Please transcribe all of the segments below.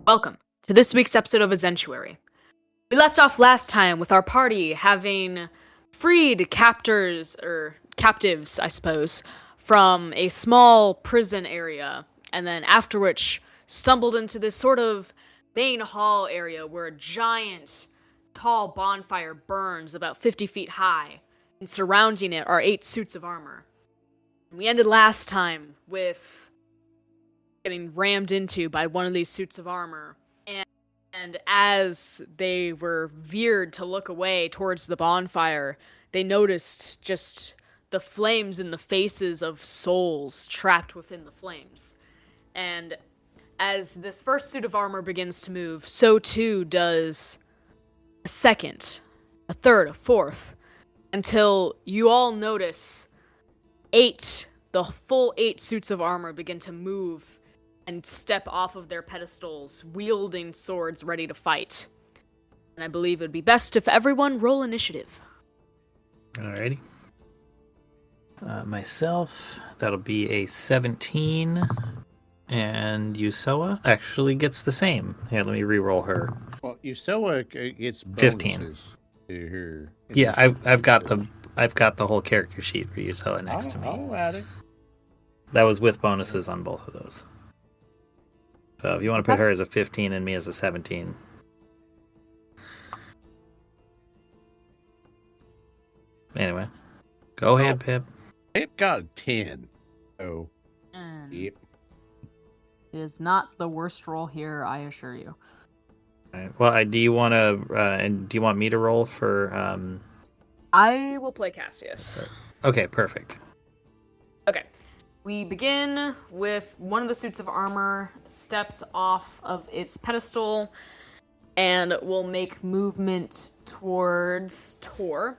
Welcome to this week's episode of Azentuary. We left off last time with our party having freed captives, I suppose, from a small prison area, and then after which stumbled into this sort of main hall area where a giant, tall bonfire burns about 50 feet high, and surrounding it are 8 suits of armor. And we ended last time with getting rammed into by one of these suits of armor. And as they were veered to look away towards the bonfire, they noticed just the flames in the faces of souls trapped within the flames. And as this first suit of armor begins to move, so too does a second, a third, a fourth, until you all notice the full 8 suits of armor begin to move and step off of their pedestals, wielding swords ready to fight. And I believe it would be best if everyone roll initiative. Alrighty. Myself, that'll be a 17, and Yusoa actually gets the same. Here, let me re-roll her. Well, Yusoa gets 15. To her. Yeah, I've got the whole character sheet for Yusoa next to me. Alrighty. That was with bonuses on both of those. So if you want to put her as a 15 and me as a 17. Anyway, go ahead, Pip. Pip got a 10. Oh, yep. It is not the worst roll here, I assure you. All right. Well, do you want to? And do you want me to roll for? I will play Cassius. Okay, perfect. Okay. We begin with one of the suits of armor steps off of its pedestal and will make movement towards Tor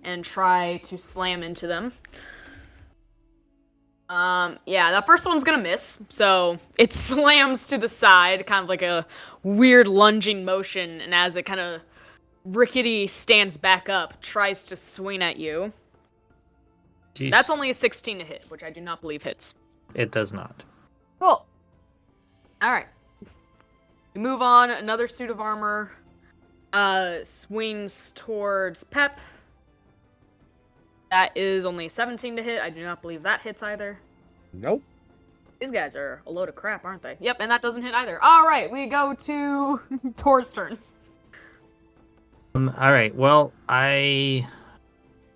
and try to slam into them. That first one's gonna miss, so it slams to the side, kind of like a weird lunging motion, and as it kind of rickety stands back up, tries to swing at you. Jeez. That's only a 16 to hit, which I do not believe hits. It does not. Cool. Alright. We move on. Another suit of armor swings towards Pep. That is only 17 to hit. I do not believe that hits either. Nope. These guys are a load of crap, aren't they? Yep, and that doesn't hit either. Alright, we go to Tor's turn. Alright, well, I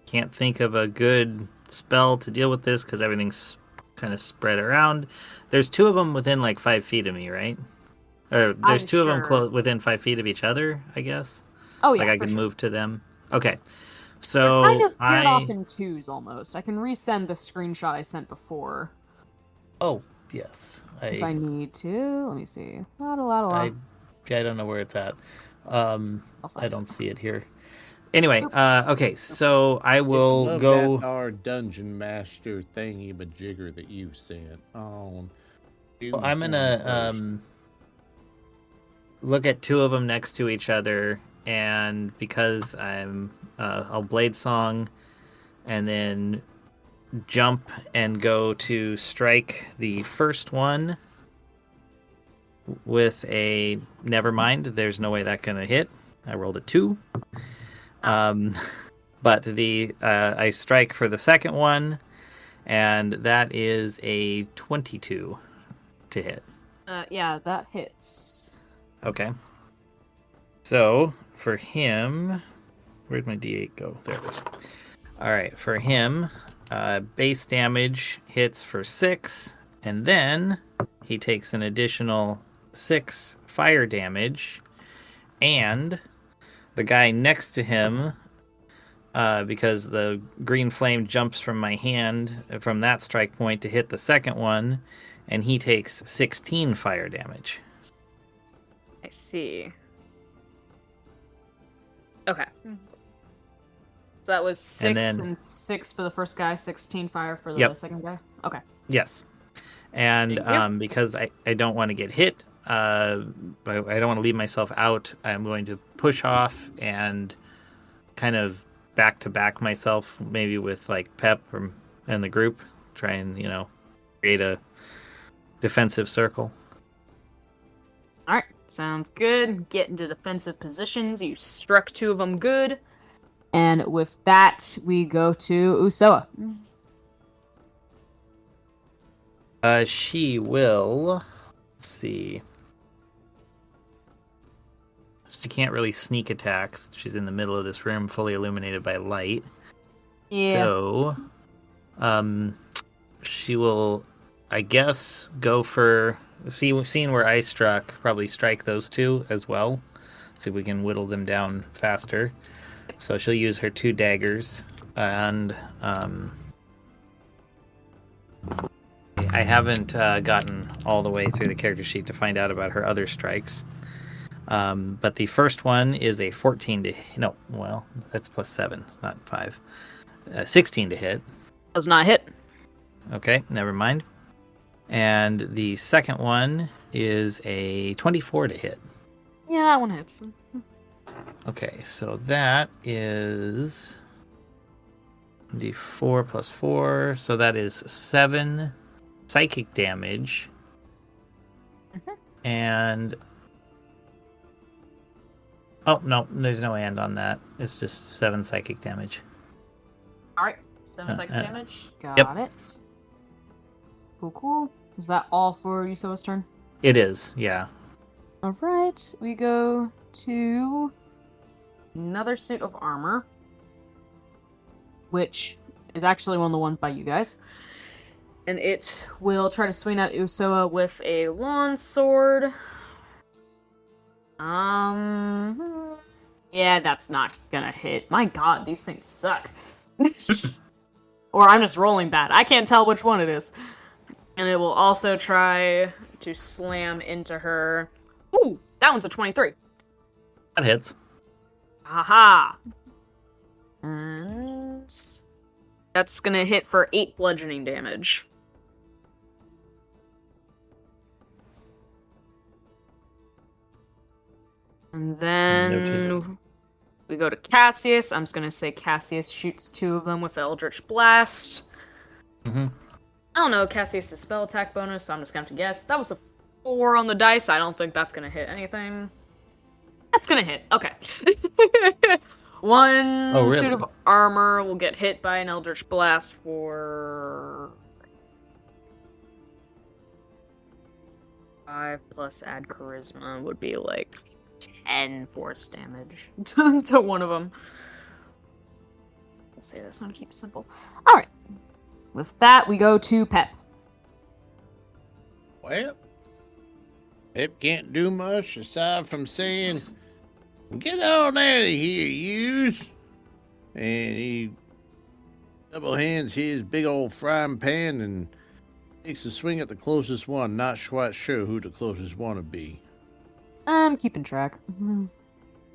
can't think of a good spell to deal with this because everything's kind of spread around. There's 2 of them within like 5 feet of me, right? Or there's 2 of them within 5 feet of each other, I guess. Oh yeah, like I can move to them. Okay, so they're kind of paired off in 2s almost. I can resend the screenshot I sent before. Oh yes, if I need to. Let me see. I don't know where it's at. I don't see it here. Anyway, okay, so I will go. That our dungeon master thingy majigger that you sent on. Well, I'm gonna look at 2 of them next to each other, and because I'll blade song, and then jump and go to strike the first one with a never mind. There's no way that's gonna hit. I rolled a 2. But I strike for the second one, and that is a 22 to hit. Yeah, that hits. Okay. So for him, where'd my D8 go? There it is. All right, for him, base damage hits for 6, and then he takes an additional 6 fire damage, and the guy next to him, because the green flame jumps from my hand from that strike point to hit the second one, and he takes 16 fire damage. I see. Okay. So that was 6 and 6 for the first guy, 16 fire for the second guy? Okay. Yes. And because I don't want to get hit, I don't want to leave myself out, I'm going to push off and kind of back myself, maybe with like Pep and the group, try and create a defensive circle. Sounds good. Get into defensive positions. You struck 2 of them good. And with that, we go to Usoa. She will. Let's see. She can't really sneak attacks. She's in the middle of this room, fully illuminated by light. Yeah. So, she will, I guess, go for seeing where I struck. Probably strike those 2 as well. See if we can whittle them down faster. So she'll use her 2 daggers, and I haven't gotten all the way through the character sheet to find out about her other strikes. But the first one is a 14 to... No, well, that's plus 7, not 5. 16 to hit. Does not hit. Okay, never mind. And the second one is a 24 to hit. Yeah, that one hits. Okay, so that is d4 plus 4. So that is 7 psychic damage. And... Oh, no, there's no and on that. It's just 7 psychic damage. Alright, 7 psychic damage. Got Yep. it. Cool. Is that all for Usoa's turn? It is, yeah. Alright, we go to another suit of armor, which is actually one of the ones by you guys. And it will try to swing at Usoa with a long sword. Yeah, that's not gonna hit. My god, these things suck. Or I'm just rolling bad. I can't tell which one it is. And it will also try to slam into her. Ooh, that one's a 23. That hits. Haha. And that's gonna hit for 8 bludgeoning damage. And then we go to Cassius. I'm just gonna say Cassius shoots 2 of them with Eldritch Blast. Mm-hmm. I don't know Cassius' spell attack bonus, so I'm just gonna have to guess. That was a 4 on the dice. I don't think that's gonna hit anything. That's gonna hit. Okay. One suit of armor will get hit by an Eldritch Blast for 5 plus add charisma would be like 10 force damage to one of them. I'll say this one, keep it simple. Alright. With that, we go to Pep. Well, Pep can't do much aside from saying, "Get on out of here, yous." And he double hands his big old frying pan and takes a swing at the closest one. Not quite sure who the closest one would be. I'm keeping track. For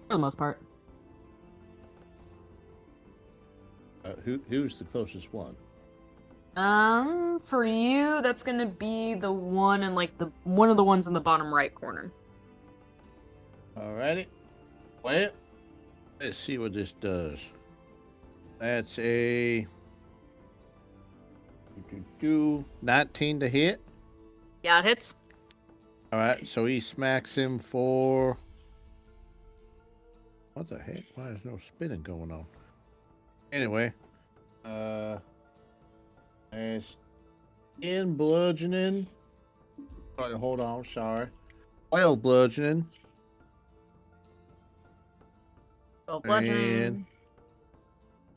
the most part. Who's the closest one? For you, that's gonna be the one in one of the ones in the bottom right corner. Alrighty. Well, let's see what this does. That's a 19 to hit. Yeah, it hits. Alright, so he smacks him for... What the heck? Why is no spinning going on? Anyway, that's 10 bludgeoning. Hold on, sorry. 12 bludgeoning. 12 bludgeoning.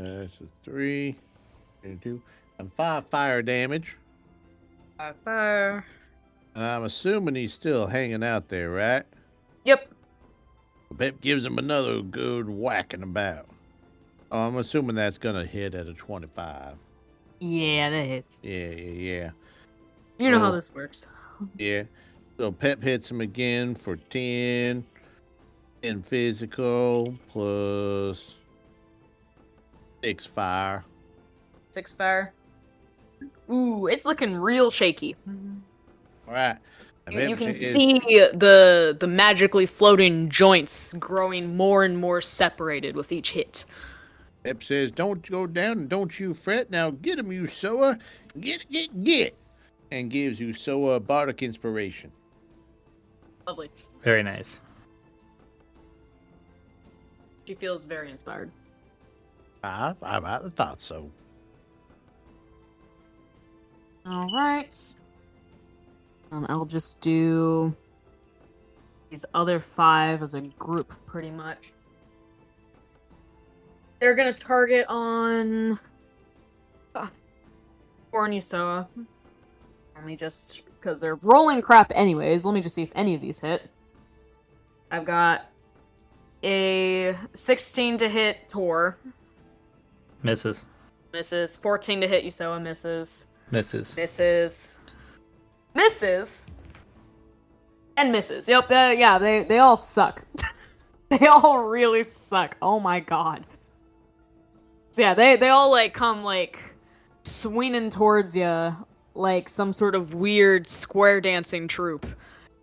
And that's a 3, 2, and 5 fire damage. 5 fire. And I'm assuming he's still hanging out there, right? Yep. Pep gives him another good whacking about. Oh, I'm assuming that's gonna hit at a 25. Yeah, that hits. Yeah. You know how this works. Yeah. So Pep hits him again for 10. 10 physical plus 6 fire. 6 fire. Ooh, it's looking real shaky. All right. You can see the magically floating joints growing more and more separated with each hit. Pep says, "Don't go down and don't you fret. Now get him, Usoa. Get. And gives Usoa a bardic inspiration. Lovely. Very nice. She feels very inspired. I thought so. All right. I'll just do these other 5 as a group, pretty much. They're gonna target on Corn Yusoa. Let me just, because they're rolling crap anyways, let me just see if any of these hit. I've got a 16 to hit Tor. Misses. Misses. 14 to hit Yusoa. Misses. Misses. Misses. Misses. And misses. Yep, yeah, they all suck. They all really suck. Oh my god. So yeah, they all, like, come, like, swinging towards you like some sort of weird square dancing troupe.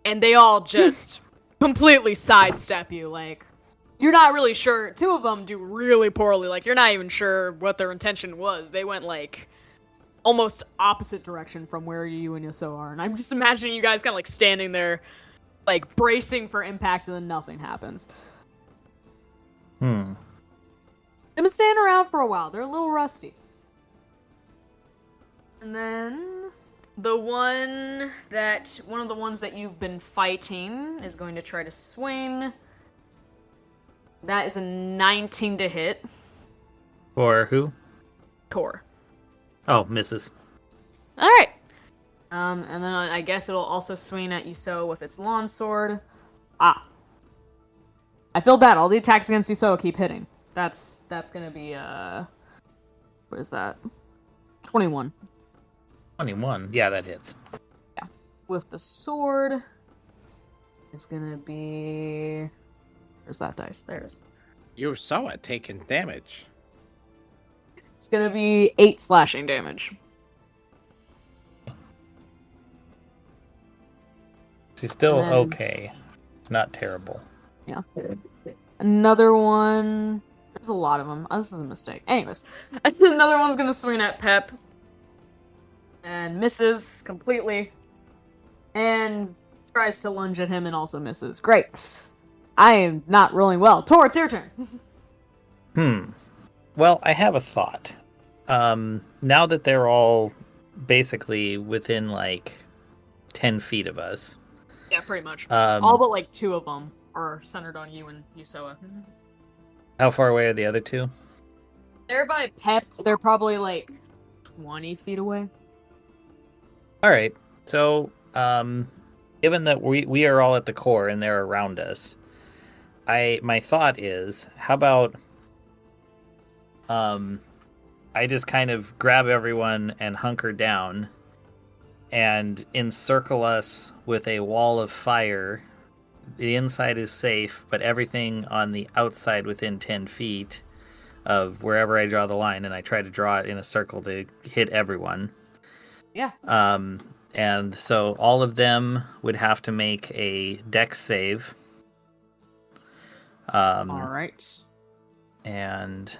And they all just completely sidestep you, like... You're not really sure. 2 of them do really poorly. Like, you're not even sure what their intention was. They went, like, almost opposite direction from where you and Yuso are. And I'm just imagining you guys kind of, like, standing there, like, bracing for impact, and then nothing happens. Hmm. They've been staying around for a while. They're a little rusty. And then one of the ones that you've been fighting is going to try to swing. That is a 19 to hit. For who? Tor. Oh, misses. All right. And then I guess it'll also swing at Yuso with its lawn sword. I feel bad. All the attacks against Yuso keep hitting. That's gonna be what is that? 21. 21. Yeah, that hits. Yeah. With the sword, it's gonna be. Where's that dice? There's. You saw it taking damage. It's gonna be 8 slashing damage. She's still then, okay. Not terrible. Yeah. Another one. There's a lot of them. Oh, this is a mistake. Anyways, another one's gonna swing at Pep. And misses completely. And tries to lunge at him and also misses. Great. I am not rolling well. Tor, it's your turn. Well, I have a thought. Now that they're all basically within, like, 10 feet of us. Yeah, pretty much. All but, like, 2 of them are centered on you and Yusoa. How far away are the other 2? They're by Pep. They're probably, like, 20 feet away. All right. So, given that we are all at the core and they're around us, my thought is, how about I just kind of grab everyone and hunker down and encircle us with a wall of fire. The inside is safe, but everything on the outside within 10 feet of wherever I draw the line, and I try to draw it in a circle to hit everyone. Yeah. And so all of them would have to make a dex save. All right. And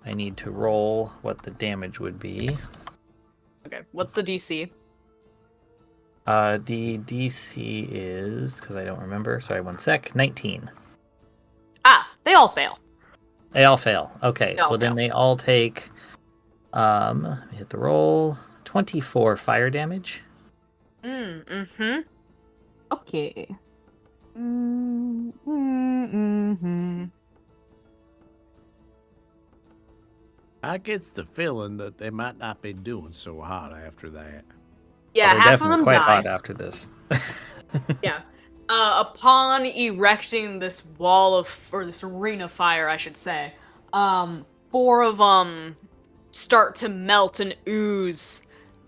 I need to roll what the damage would be. Okay, what's the DC? The DC is, because I don't remember, sorry, 1 sec, 19. They all fail. They all fail. Okay, They all well then fail. they all take, let me hit the roll, 24 fire damage. Okay. I gets the feeling that they might not be doing so hot after that. Yeah, They're half of definitely them quite die. hot after this. Yeah. Upon erecting this wall of, or this ring of fire, I should say, 4 of them start to melt and ooze,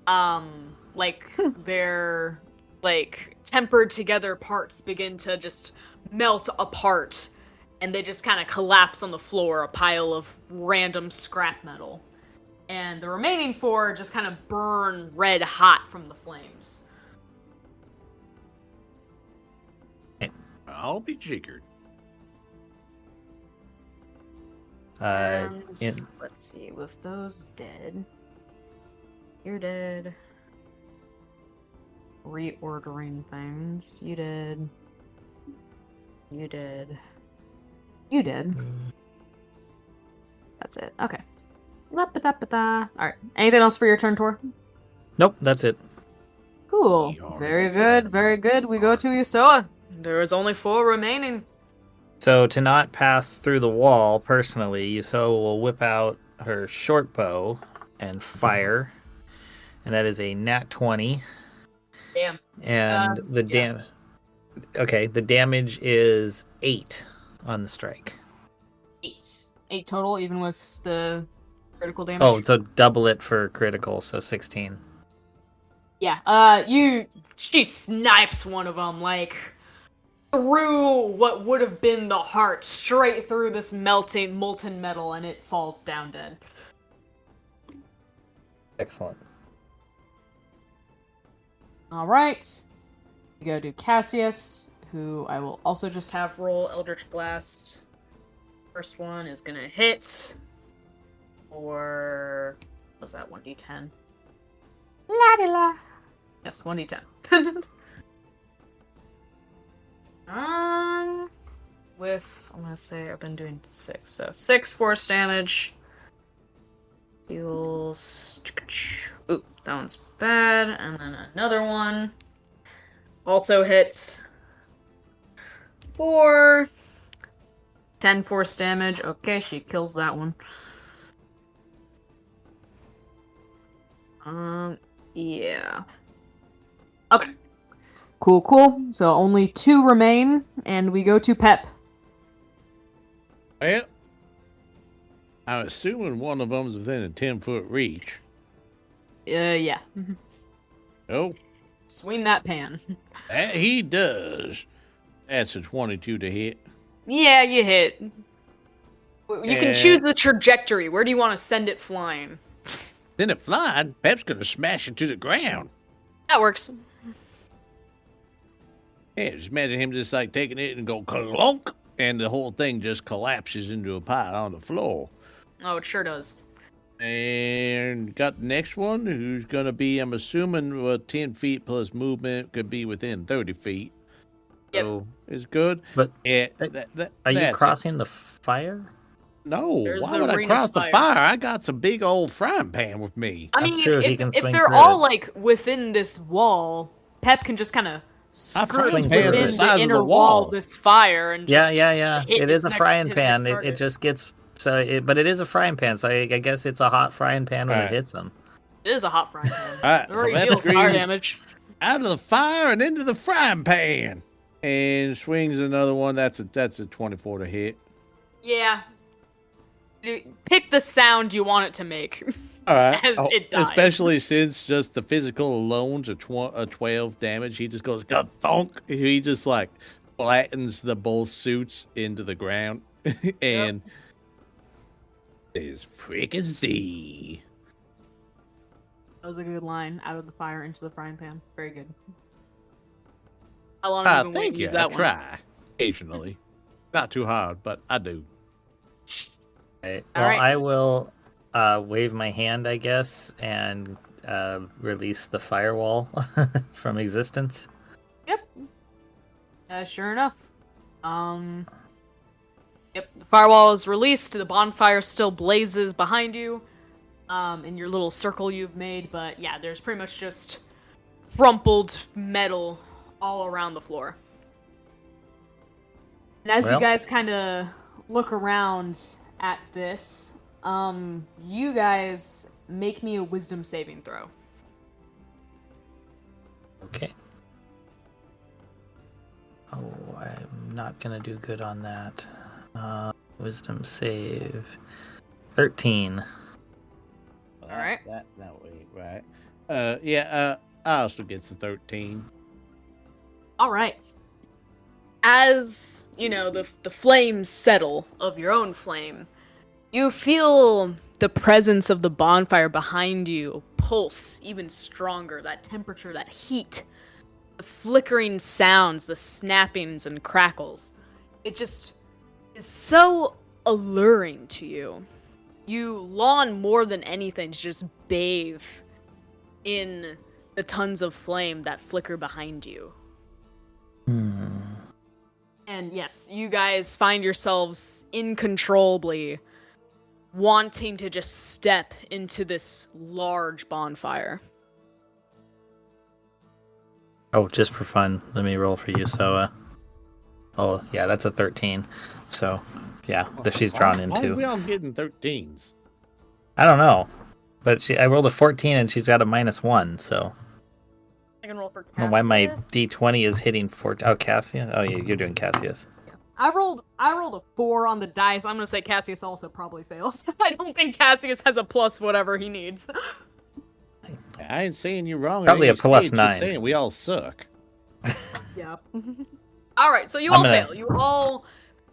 like their, like, tempered together parts begin to just melt apart, and they just kind of collapse on the floor, a pile of random scrap metal. And the remaining 4 just kind of burn red hot from the flames. I'll be jiggered. And let's see, with those dead, you're dead. reordering things. You did. You did. You did. That's it. Okay. Alright. Anything else for your turn, Tor? Nope, that's it. Cool. We are Very in good. turn. Very good. We go to Yusoa. There is only 4 remaining. So to not pass through the wall, personally, Yuso will whip out her short bow and fire. And that is a nat 20. Damn. And the the damage is 8 on the strike. 8. 8 total, even with the critical damage. Oh, so double it for critical, so 16. Yeah. She snipes one of them, like, through what would have been the heart, straight through this molten metal, and it falls down dead. Excellent. Alright. We go to Cassius, who I will also just have roll Eldritch Blast. First one is gonna hit. Or what was that, 1d10? La-di-la. Yes, 1d10. I'm gonna say I've been doing 6, so 6 force damage. Deals. Ooh, that one's bad. And then another one. Also hits. 4. 10 force damage. Okay, she kills that one. Yeah. Okay. Cool. So only 2 remain, and we go to Pep. Well, I'm assuming one of them's within a 10-foot reach. Yeah. Oh, Swing that pan. that he does. That's a 22 to hit. Yeah, you hit. You can choose the trajectory. Where do you want to send it flying? Then it flying, Pep's gonna smash it to the ground. That works. Yeah, just imagine him just like taking it and go clunk, and the whole thing just collapses into a pile on the floor. Oh, it sure does. And got the next one, who's gonna be, I'm assuming, 10 feet plus movement, could be within 30 feet. Yep. So it's good. But Yeah, are you that's crossing the fire? No, There's why the would I ring of cross the fire. fire? I got some big old frying pan with me. I That's mean, true, he if, can if swing they're through all, it. like, within this wall, Pep can just kind of skirt frying pan's within the the size of inner the wall wall. of this fire and just Yeah. hit It is its a next- frying his pan. next It target. just gets but it is a frying pan, so I guess it's a hot frying pan when it Alright. hits them. It is a hot frying pan. Alright, It so already that deals fire agrees. damage. Out of the fire and into the frying pan. And swings another one. That's a 24 to hit. Yeah. Pick the sound you want it to make. All right. As it dies. Especially since just the physical alone's a 12 damage. He just goes thunk. He just like flattens the both suits into the ground. And is fricassee. That was a good line. Out of the fire into the frying pan. Very good. How long have you been waiting Thank to you. use I that one? try occasionally. Not too hard, but I do. Right. All Well, right. I will wave my hand, I guess, and release the firewall from existence. Yep. Sure enough. Yep. The firewall is released. The bonfire still blazes behind you. In your little circle you've made, but yeah, there's pretty much just crumpled metal all around the floor. And as you Well. guys kind of look around at this, you guys make me a wisdom saving throw. Okay. Oh, I'm not gonna do good on that. Wisdom save 13. All right. That way, right? I also gets the 13. All right. As, the flames settle of your own flame, you feel the presence of the bonfire behind you pulse even stronger. That temperature, that heat, the flickering sounds, the snappings and crackles. It just is so alluring to you. You long more than anything to just bathe in the tons of flame that flicker behind you. And yes, you guys find yourselves incontrollably wanting to just step into this large bonfire. Oh, just for fun, let me roll for you, Soa. Oh, yeah, that's a 13. So, yeah, she's drawn Why are into. we all getting 13s? I don't know. But I rolled a 14 and she's got a -1, so. I can roll for Cassius. I don't know why my D20 is hitting 14. Oh, Cassius? Oh, yeah, you're doing Cassius. Yeah. I rolled a 4 on the dice. I'm gonna say Cassius also probably fails. I don't think Cassius has a plus whatever he needs. I ain't saying you're wrong. Probably a plus Just 9. saying we all suck. Yeah. Alright, so you all fail. You all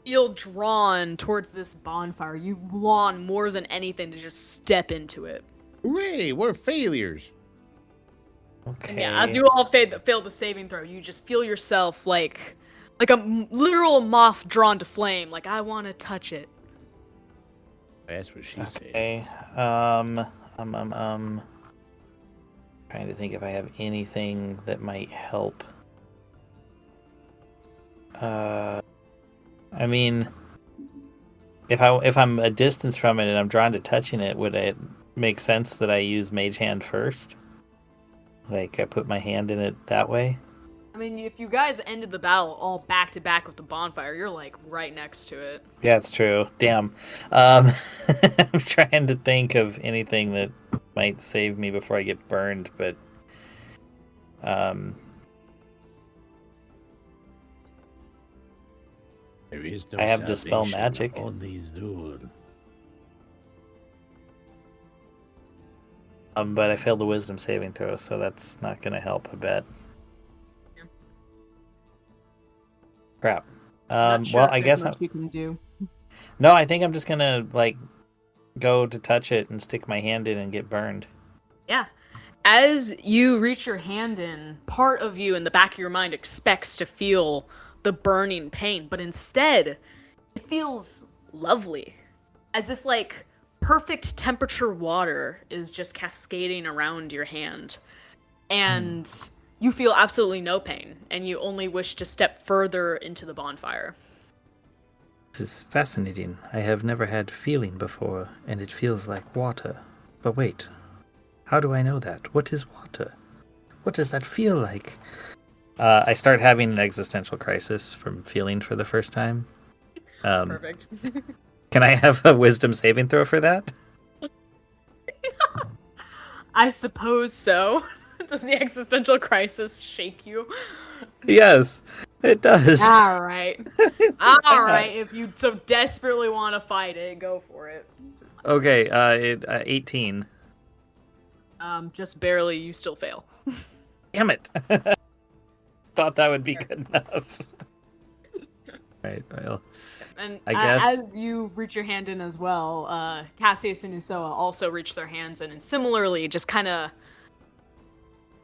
feel drawn towards this bonfire. You want more than anything to just step into it. Hooray, we're failures. Okay. And yeah, as you all fail the saving throw, you just feel yourself like a literal moth drawn to flame. Like, I want to touch it. That's what she said. Okay. Trying to think if I have anything that might help. I mean, if I'm a distance from it and I'm drawn to touching it, would it make sense that I use Mage Hand first? Like, I put my hand in it that way? I mean, if you guys ended the battle all back to back with the bonfire, you're like right next to it. Yeah, it's true. Damn. I'm trying to think of anything that might save me before I get burned, but there is no I have Dispel salvation Magic. on these doors. But I failed the Wisdom saving throw, so that's not going to help, I bet. Yeah. Crap. Not sure Well, if I there's guess much you can do. No, I think I'm just going to, like, go to touch it and stick my hand in and get burned. Yeah. As you reach your hand in, part of you in the back of your mind expects to feel the burning pain, but instead, it feels lovely. As if, like, perfect temperature water is just cascading around your hand. And you feel absolutely no pain, and you only wish to step further into the bonfire. This is fascinating. I have never had feeling before, and it feels like water. But wait, how do I know that? What is water? What does that feel like? I start having an existential crisis from feeling for the first time. Perfect. Can I have a wisdom saving throw for that? I suppose so. Does the existential crisis shake you? Yes, it does. All right. All right. If you so desperately want to fight it, go for it. Okay, 18. Just barely, you still fail. Damn it. Thought that would be good enough. Right, well, And I guess as you reach your hand in as well, Cassius and Usoa also reach their hands in, and similarly just kind of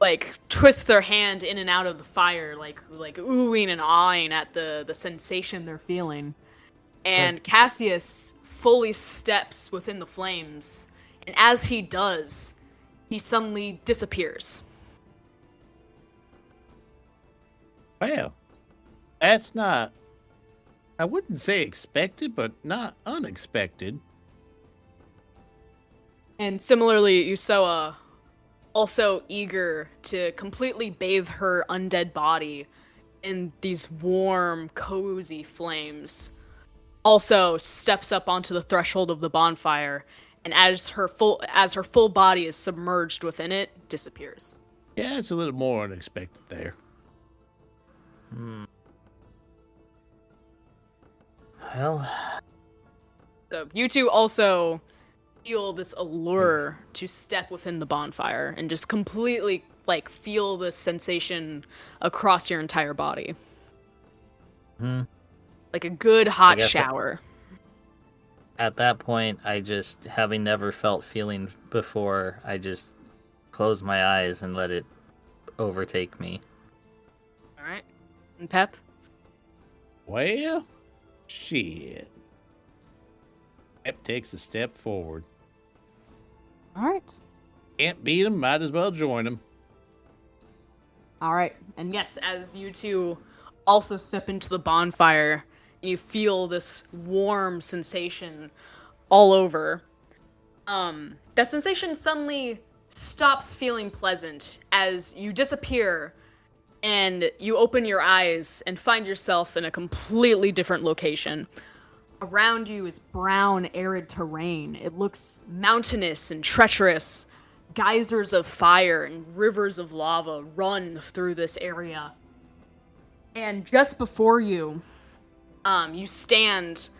like twist their hand in and out of the fire, like oohing and awing at the sensation they're feeling. And Cassius fully steps within the flames, and as he does, he suddenly disappears. Well, that's not, I wouldn't say expected, but not unexpected. And similarly, Usoa, also eager to completely bathe her undead body in these warm, cozy flames, also steps up onto the threshold of the bonfire, and as her full body is submerged within it, disappears. Yeah, it's a little more unexpected there. well, So you two also feel this allure to step within the bonfire and just completely like feel the sensation across your entire body. Like a good hot shower. At that point, I just, having never felt feeling before, I just close my eyes and let it overtake me. All right. And Pep? Well, shit. Pep takes a step forward. All right. Can't beat him, might as well join him. All right. And yes, as you two also step into the bonfire, you feel this warm sensation all over. That sensation suddenly stops feeling pleasant as you disappear and you open your eyes and find yourself in a completely different location. Around you is brown, arid terrain. It looks mountainous and treacherous. Geysers of fire and rivers of lava run through this area. And just before you, you stand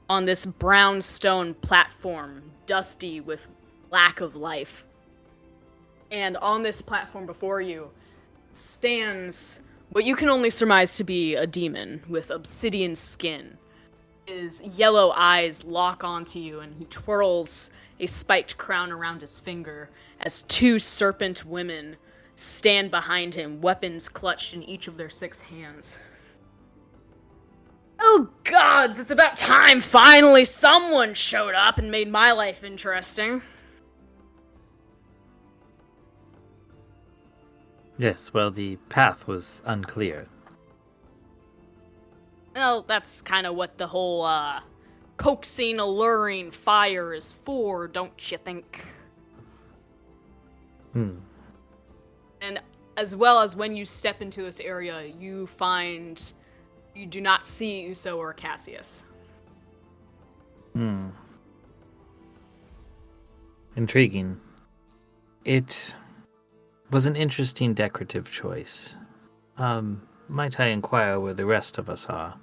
on this brown stone platform, dusty with lack of life. And on this platform before you stands what you can only surmise to be a demon with obsidian skin. His yellow eyes lock onto you, and he twirls a spiked crown around his finger as two serpent women stand behind him, weapons clutched in each of their 6 hands. Oh gods, it's about time finally someone showed up and made my life interesting. Yes, well, the path was unclear. Well, that's kind of what the whole, coaxing, alluring fire is for, don't you think? And as well as when you step into this area, you find you do not see Uso or Cassius. Intriguing. It was an interesting decorative choice. Might I inquire where the rest of us are?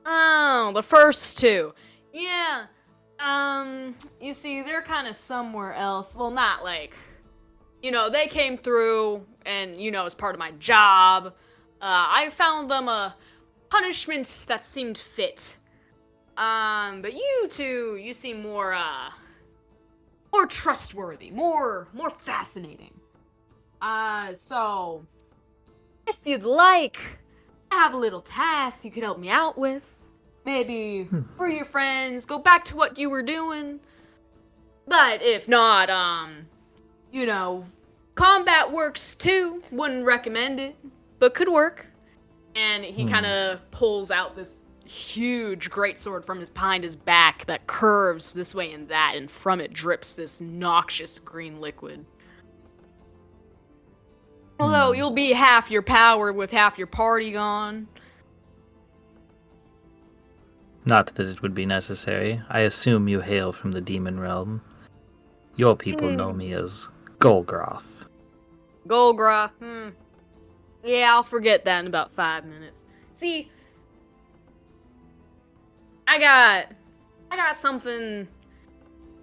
Oh, the first two. Yeah. You see, they're kind of somewhere else. Well, not like, they came through and, as part of my job. I found them a punishment that seemed fit. But you two, you seem more trustworthy, more fascinating. So, if you'd like, I have a little task you could help me out with. Maybe free your friends, go back to what you were doing. But if not, combat works too. Wouldn't recommend it, but could work. And he kind of pulls out this huge greatsword from behind his back that curves this way and that, and from it drips this noxious green liquid. Although you'll be half your power with half your party gone. Not that it would be necessary. I assume you hail from the demon realm. Your people know me as Golgroth. Golgroth, Yeah, I'll forget that in about 5 minutes. See, I got something,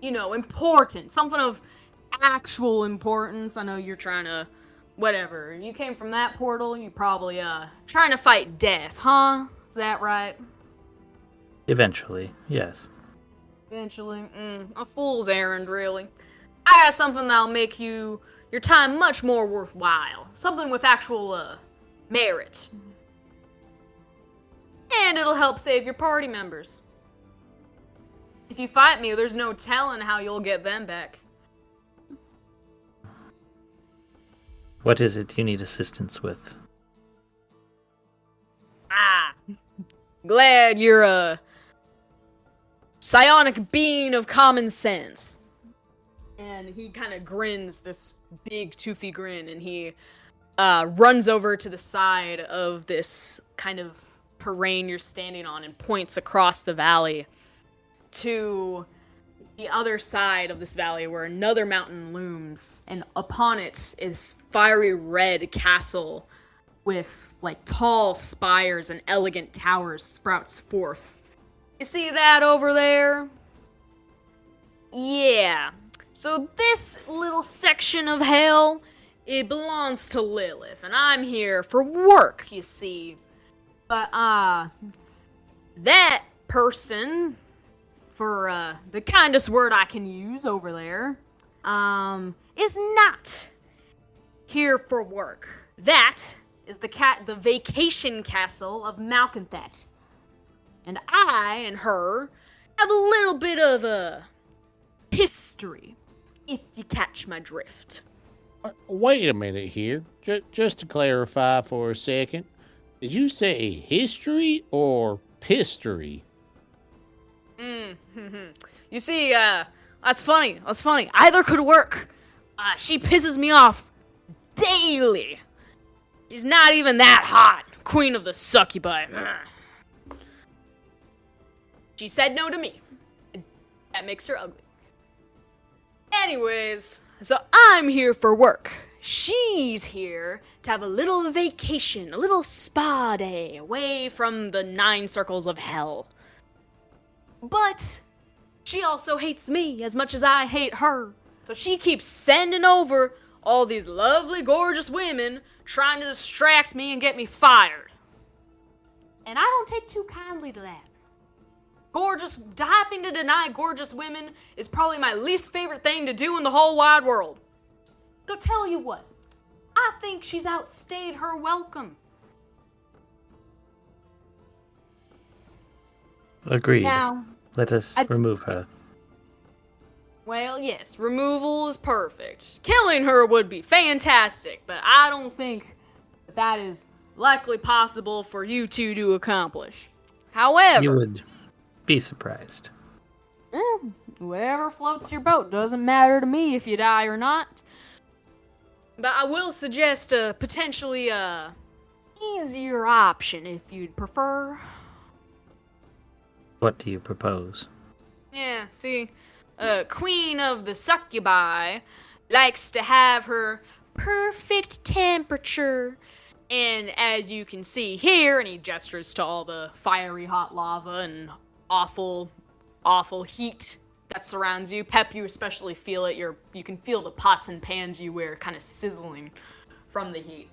important. Something of actual importance. I know you're trying to, whatever. You came from that portal, you probably, trying to fight death, huh? Is that right? Eventually, yes. Eventually, a fool's errand, really. I got something that'll make your time much more worthwhile. Something with actual, merit. And it'll help save your party members. If you fight me, there's no telling how you'll get them back. What is it you need assistance with? Glad you're a psionic being of common sense. And he kind of grins, this big toothy grin, and he runs over to the side of this kind of terrain you're standing on and points across the valley to the other side of this valley where another mountain looms, and upon it is fiery red castle with tall spires and elegant towers sprouts forth. You see that over there? Yeah. So this little section of hell, it belongs to Lilith, and I'm here for work, you see. But, that person, for, the kindest word I can use over there, is not here for work. That is the vacation castle of Malconthet. And I and her have a little bit of a history, if you catch my drift. Wait a minute here. Just to clarify for a second. Did you say history or pistory? You see, that's funny. That's funny. Either could work. She pisses me off daily. She's not even that hot. Queen of the succubi. She said no to me. That makes her ugly. Anyways, so I'm here for work. She's here to have a little vacation, a little spa day away from the 9 circles of hell. But she also hates me as much as I hate her. So she keeps sending over all these lovely, gorgeous women trying to distract me and get me fired. And I don't take too kindly to that. Having to deny gorgeous women is probably my least favorite thing to do in the whole wide world. So tell you what, I think she's outstayed her welcome. Agreed. Now, Let us remove her. well, yes, removal is perfect. Killing her would be fantastic, but I don't think that is likely possible for you two to accomplish. However, You would be surprised. Whatever floats your boat. Doesn't matter to me if you die or not. But I will suggest a potentially easier option if you'd prefer. What do you propose? Yeah, see, Queen of the Succubi likes to have her perfect temperature. And as you can see here, and he gestures to all the fiery hot lava and awful heat that surrounds you. Pep, you especially feel it. You can feel the pots and pans you wear kind of sizzling from the heat.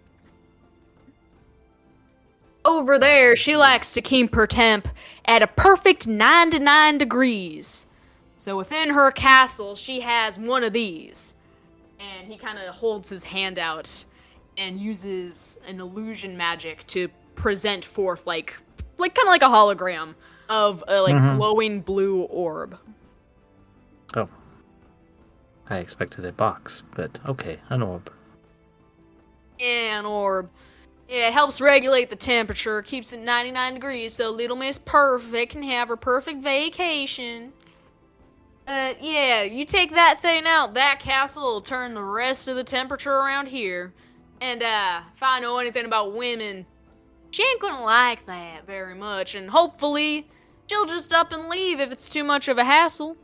Over there, she likes to keep her temp at a perfect 99 degrees. So within her castle, she has one of these. And he kind of holds his hand out and uses an illusion magic to present forth like kind of like a hologram of a glowing blue orb. Oh. I expected a box, but okay, an orb. Yeah, an orb. Yeah, it helps regulate the temperature, keeps it 99 degrees, so Little Miss Perfect can have her perfect vacation. Yeah, you take that thing out, that castle will turn the rest of the temperature around here. And, if I know anything about women, she ain't gonna like that very much, and hopefully, she'll just up and leave if it's too much of a hassle.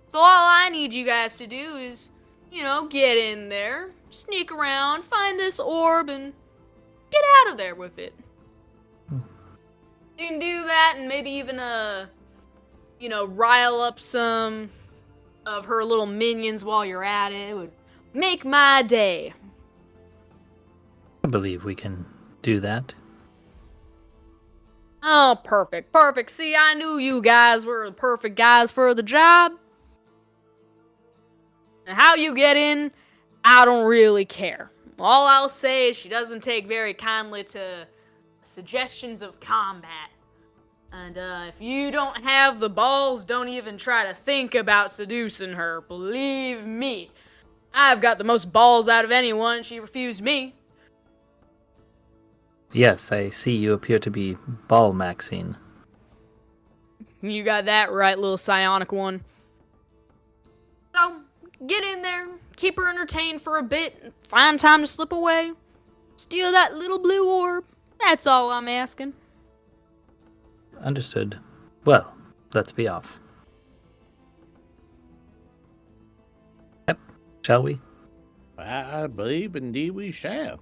So all I need you guys to do is, get in there, sneak around, find this orb, and get out of there with it. You can do that and maybe even, rile up some of her little minions while you're at it. It would make my day. I believe we can do that. Oh, perfect. See, I knew you guys were the perfect guys for the job. And how you get in, I don't really care. All I'll say is she doesn't take very kindly to suggestions of combat. And if you don't have the balls, don't even try to think about seducing her. Believe me, I've got the most balls out of anyone. She refused me. Yes, I see you appear to be ball maxing. You got that right, little psionic one. So, get in there, keep her entertained for a bit, find time to slip away, steal that little blue orb. That's all I'm asking. Understood. Well, let's be off. Yep, shall we? I believe indeed we shall.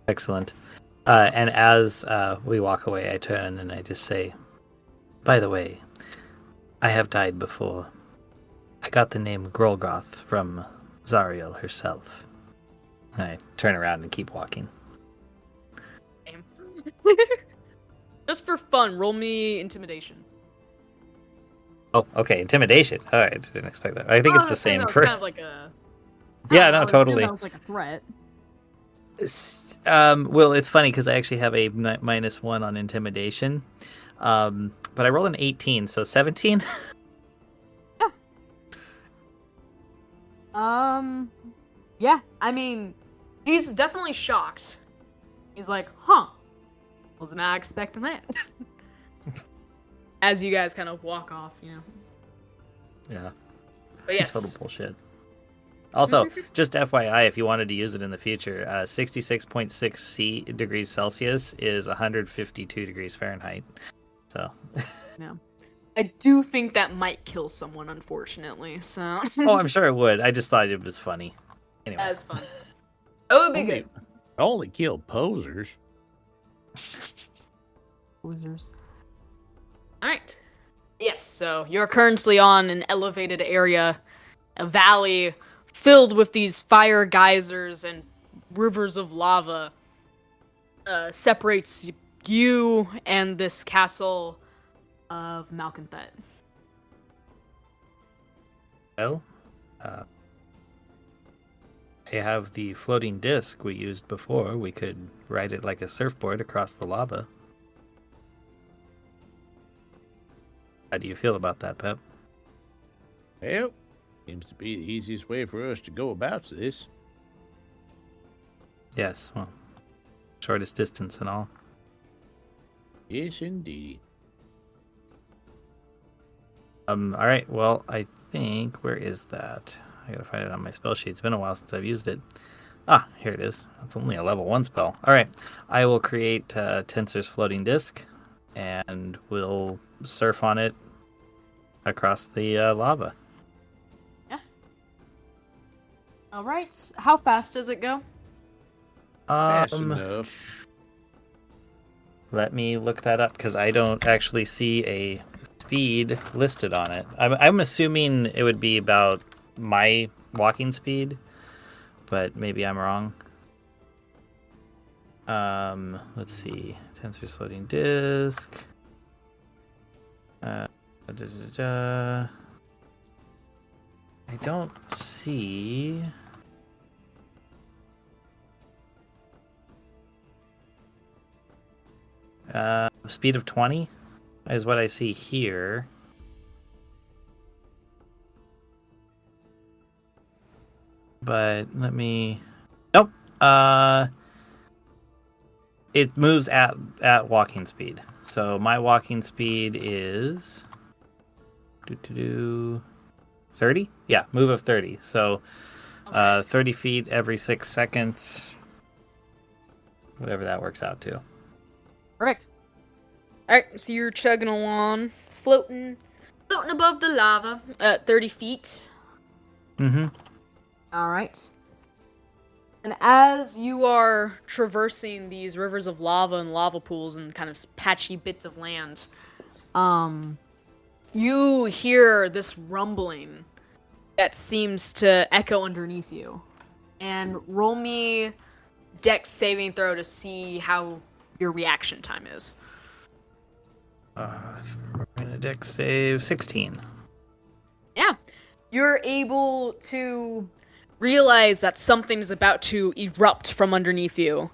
Excellent. And as we walk away, I turn and I just say, by the way, I have died before. I got the name Grolgoth from Zariel herself. I turn around and keep walking. Just for fun, roll me intimidation. Oh, okay, intimidation. All right, didn't expect that. I think it's the same that was for... kind of like a... Yeah, no, totally. That was like a threat. Well, it's funny because I actually have a -1 on intimidation. But I rolled an 18, so 17? Yeah, I mean, he's definitely shocked. He's like, huh, was not expecting that. As you guys kind of walk off, you know. Yeah. But yes. Total bullshit. Also, just FYI, if you wanted to use it in the future, 66.6 degrees Celsius is 152 degrees Fahrenheit. So. Yeah. I do think that might kill someone, unfortunately, so. Oh, I'm sure it would. I just thought it was funny. Anyway. That's fun. It would be good. Only kill posers. Posers. Alright. Yes, so you're currently on an elevated area, a valley filled with these fire geysers and rivers of lava. Separates you and this castle of Malconthet. Well, I have the floating disc we used before. We could ride it like a surfboard across the lava. How do you feel about that, Pep? Well, seems to be the easiest way for us to go about this. Yes, well, shortest distance and all. Yes, indeed. All right, well, I think, where is that? I gotta find it on my spell sheet. It's been a while since I've used it. Ah, here it is. It's only a level 1 spell. All right, I will create Tensor's floating disc, and we'll surf on it across the lava. Yeah. All right. How fast does it go? Fast enough. Let me look that up because I don't actually see a speed listed on it. I'm assuming it would be about my walking speed, but maybe I'm wrong. Let's see. Tensor's floating disk. I don't see. Speed of 20 is what I see here. But let me. Nope. It moves at walking speed. So my walking speed is 30. Yeah, move of 30. So 30 feet every 6 seconds. Whatever that works out to. Perfect. Alright, so you're chugging along, floating above the lava at 30 feet. Mm-hmm. Alright. And as you are traversing these rivers of lava and lava pools and kind of patchy bits of land, you hear this rumbling that seems to echo underneath you. And roll me Dex saving throw to see how your reaction time is. We're gonna Dex save 16. Yeah. You're able to realize that something is about to erupt from underneath you.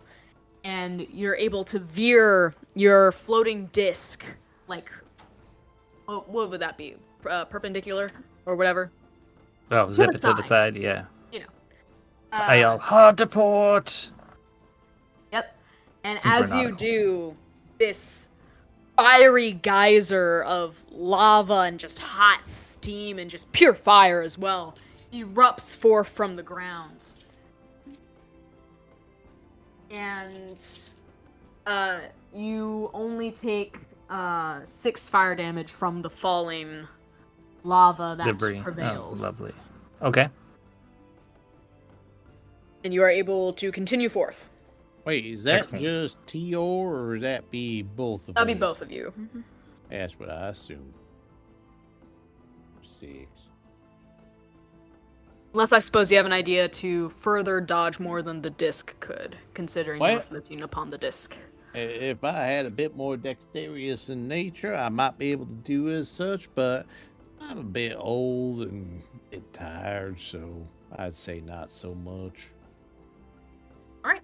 And you're able to veer your floating disc, like, what would that be? Perpendicular? Or whatever? Oh, zip it to the side, yeah. You know. I yell, hard to port! Yep. And Since as we're you nautical. do, this fiery geyser of lava and just hot steam and just pure fire as well erupts forth from the ground. And you only take 6 fire damage from the falling lava that Debris. prevails. Oh, lovely. Okay. And you are able to continue forth. Wait, is that Excellent. just Tior, or would that be both of That'll be us? both of you. That's what I assumed. 6. Unless I suppose you have an idea to further dodge more than the disc could, considering you're What? floating upon the disc. If I had a bit more dexterous in nature, I might be able to do as such, but I'm a bit old and a bit tired, so I'd say not so much. Alright.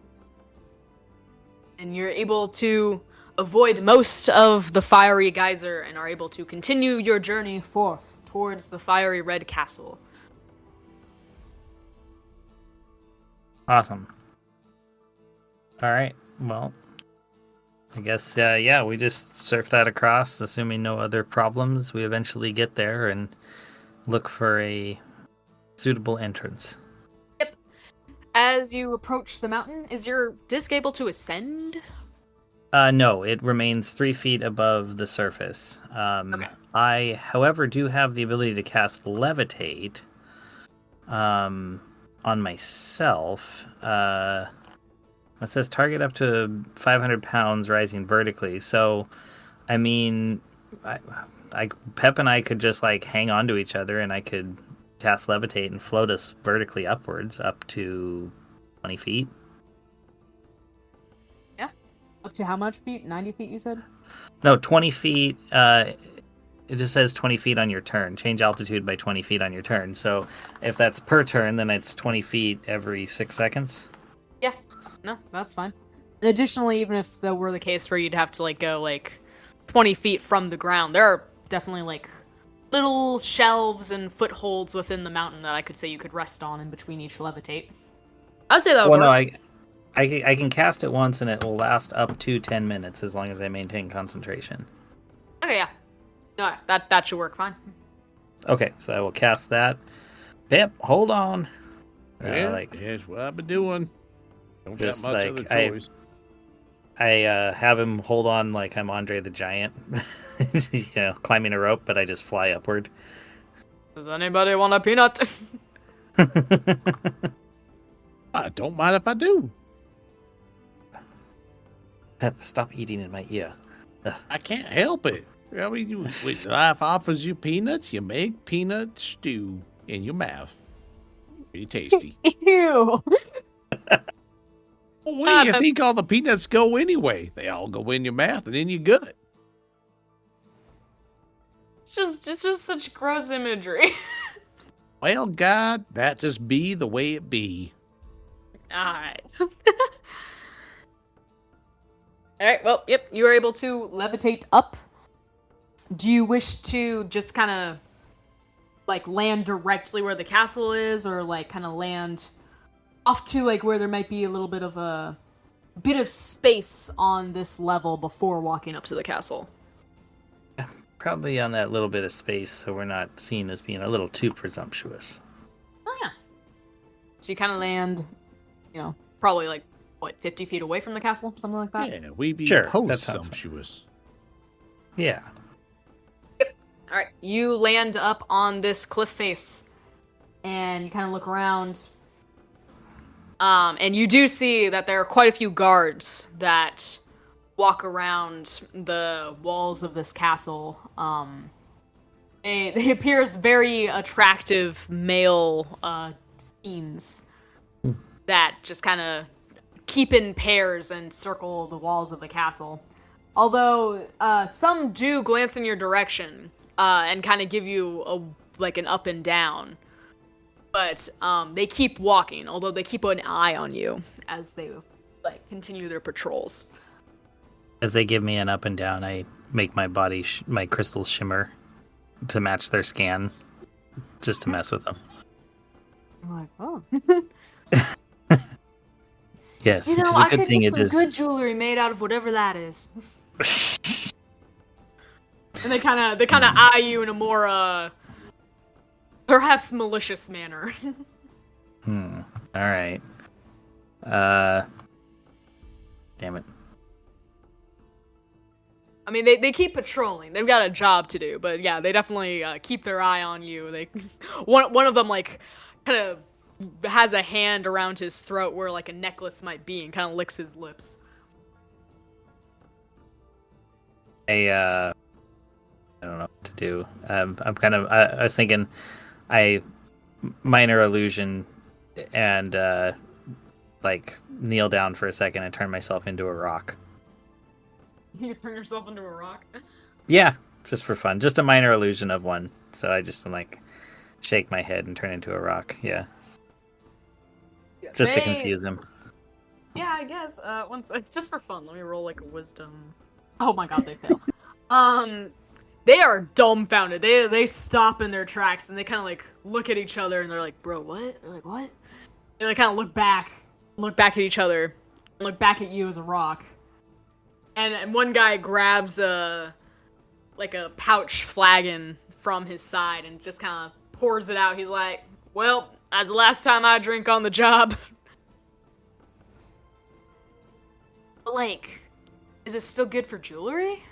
And you're able to avoid most of the fiery geyser and are able to continue your journey forth towards the fiery red castle. Awesome. All right. Well, I guess, yeah, we just surf that across, assuming no other problems. We eventually get there and look for a suitable entrance. Yep. As you approach the mountain, is your disc able to ascend? No, it remains 3 feet above the surface. Okay. I, however, do have the ability to cast Levitate on myself. It says target up to 500 pounds rising vertically. So, I mean, Pep and I could just like hang on to each other and I could cast Levitate and float us vertically upwards up to 20 feet. Up to how much feet? 90 feet, you said? No, 20 feet. It just says 20 feet on your turn. Change altitude by 20 feet on your turn. So if that's per turn, then it's 20 feet every 6 seconds. Yeah. No, that's fine. And additionally, even if that were the case where you'd have to like go like 20 feet from the ground, there are definitely like little shelves and footholds within the mountain that I could say you could rest on in between each levitate. I'd say that would Well, work. no, I can cast it once and it will last up to 10 minutes as long as I maintain concentration. Okay, yeah. No, that should work fine. Okay, so I will cast that. Pep, hold on. Yeah, that's what I've been doing. Don't got Just much like, other choice. I have him hold on like I'm Andre the Giant, climbing a rope, but I just fly upward. Does anybody want a peanut? I don't mind if I do. Pep, stop eating in my ear. I can't help it. I mean, when life offers you peanuts, you make peanut stew in your mouth. Pretty tasty. Ew. Well, where do you think all the peanuts go anyway? They all go in your mouth and in your gut. It's just such gross imagery. Well, God, that just be the way it be. Alright. Alright, well, yep, you are able to levitate up. Do you wish to just kind of, like, land directly where the castle is, or, like, kind of land off to, like, where there might be a little bit of space on this level before walking up to the castle? Probably on that little bit of space, so we're not seen as being a little too presumptuous. Oh, yeah. So you kind of land, probably, like, 50 feet away from the castle? Something like that? Yeah, we be Sure, that sounds post-sumptuous. Yeah. Alright, you land up on this cliff face, and you kind of look around, and you do see that there are quite a few guards that walk around the walls of this castle. They appear as very attractive male fiends that just kind of keep in pairs and circle the walls of the castle. Although some do glance in your direction and kind of give you an up and down, but they keep walking. Although they keep an eye on you as they continue their patrols. As they give me an up and down, I make my body, my crystals shimmer to match their scan, just to mess with them. I'm like, oh. Yes, You know, it is a I good could thing use it some is. good jewelry made out of whatever that is. And they kind of eye you in a more, perhaps malicious manner. All right. Damn it. I mean, they keep patrolling. They've got a job to do, but yeah, they definitely keep their eye on you. One of them kind of has a hand around his throat where a necklace might be, and kind of licks his lips. I don't know what to do. I'm kind of. I was thinking, minor illusion, and kneel down for a second and turn myself into a rock. You turn yourself into a rock? Yeah, just for fun. Just a minor illusion of one. So I just shake my head and turn into a rock. Yeah. Just to confuse him. Yeah, I guess. Just for fun, let me roll a wisdom. Oh my god, they fail. They are dumbfounded. They stop in their tracks and they kind of look at each other and they're like, "Bro, what?" They're like, "What?" They kind of look back look back at each other, and look back at you as a rock. And one guy grabs a pouch flagon from his side and just kind of pours it out. He's like, "Well, that's the last time I drink on the job." But like, is it still good for jewelry?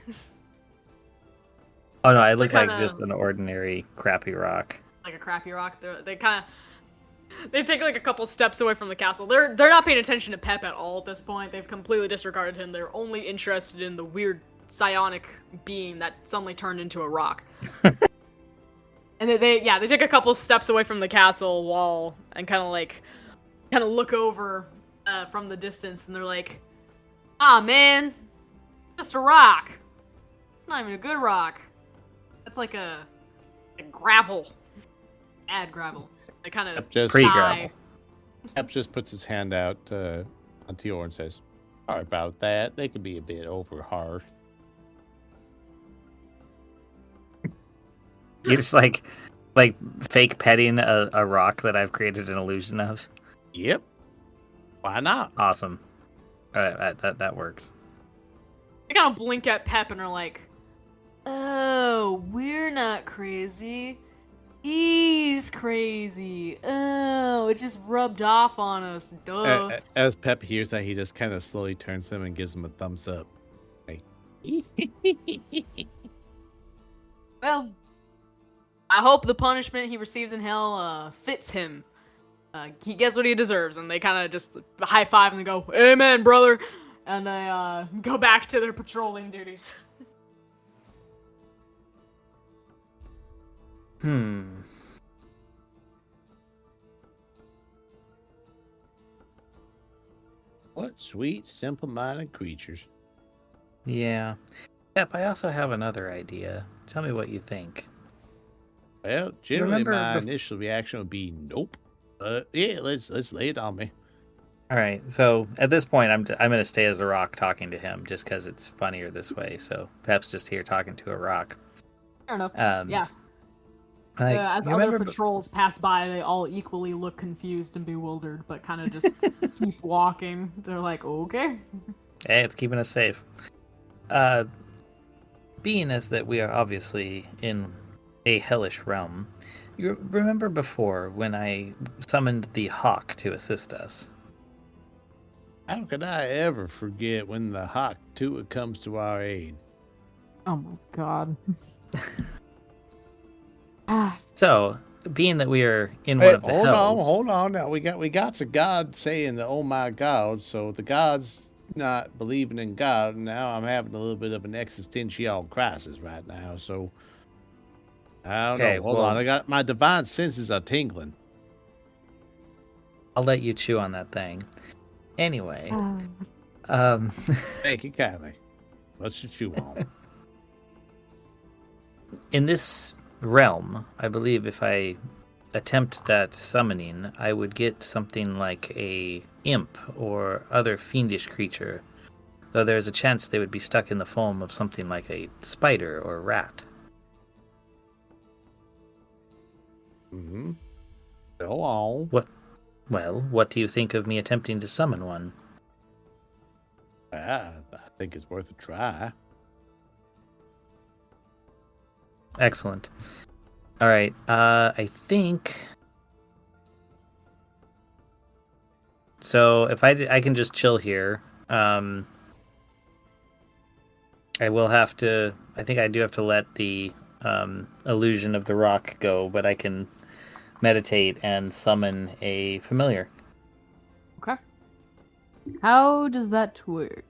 Oh no, I look They're like kinda- just an ordinary crappy rock. Like a crappy rock. They take like a couple steps away from the castle. They're not paying attention to Pep at all at this point. They've completely disregarded him. They're only interested in the weird psionic being that suddenly turned into a rock. And they take a couple steps away from the castle wall and kind of look over from the distance, and they're like, "Ah, man, just a rock. It's not even a good rock. It's like a gravel, bad gravel." They kind of Just pre-gravel. Cap just puts his hand out on Tior and says, "Sorry about that. They could be a bit over harsh." You just like fake petting a rock that I've created an illusion of. Yep. Why not? Awesome. That works. They kind of blink at Pep and are like, "Oh, we're not crazy. He's crazy. Oh, it just rubbed off on us. Duh." As Pep hears that, he just kind of slowly turns to him and gives him a thumbs up. Like, Well, I hope the punishment he receives in hell fits him. He gets what he deserves, and they kind of just high five and they go, "Amen, brother," and they go back to their patrolling duties. what sweet, simple-minded creatures. Yeah. Yep, I also have another idea. Tell me what you think. Well, generally Remember my bef- initial reaction would be nope. But yeah, let's lay it on me. All right. So at this point, I'm going to stay as the rock talking to him just because it's funnier this way. So Pep's just here talking to a rock. Fair enough. Yeah. As you other remember patrols pass by, they all equally look confused and bewildered, but kind of just keep walking. They're like, "Okay." Hey, it's keeping us safe. Being as that we are obviously in a hellish realm, you remember before when I summoned the hawk to assist us? How could I ever forget when the Hawk Tua comes to our aid? Oh my god. So, being that we are in one of the hells, hold on. Now we got some God saying the "Oh my God," so the God's not believing in God. Now I'm having a little bit of an existential crisis right now. So I don't Okay, know. Hold well- on, I got my divine senses are tingling. I'll let you chew on that thing. Anyway, Thank you kindly. Let's just chew on. in this realm, I believe if I attempt that summoning, I would get something like a imp or other fiendish creature, though there's a chance they would be stuck in the form of something like a spider or rat. Mm-hmm. Go on. Well, what do you think of me attempting to summon one? I think it's worth a try. Excellent. All right. I think so. If I can just chill here. I will have to. I think I do have to let the illusion of the rock go, but I can meditate and summon a familiar. Okay. How does that work?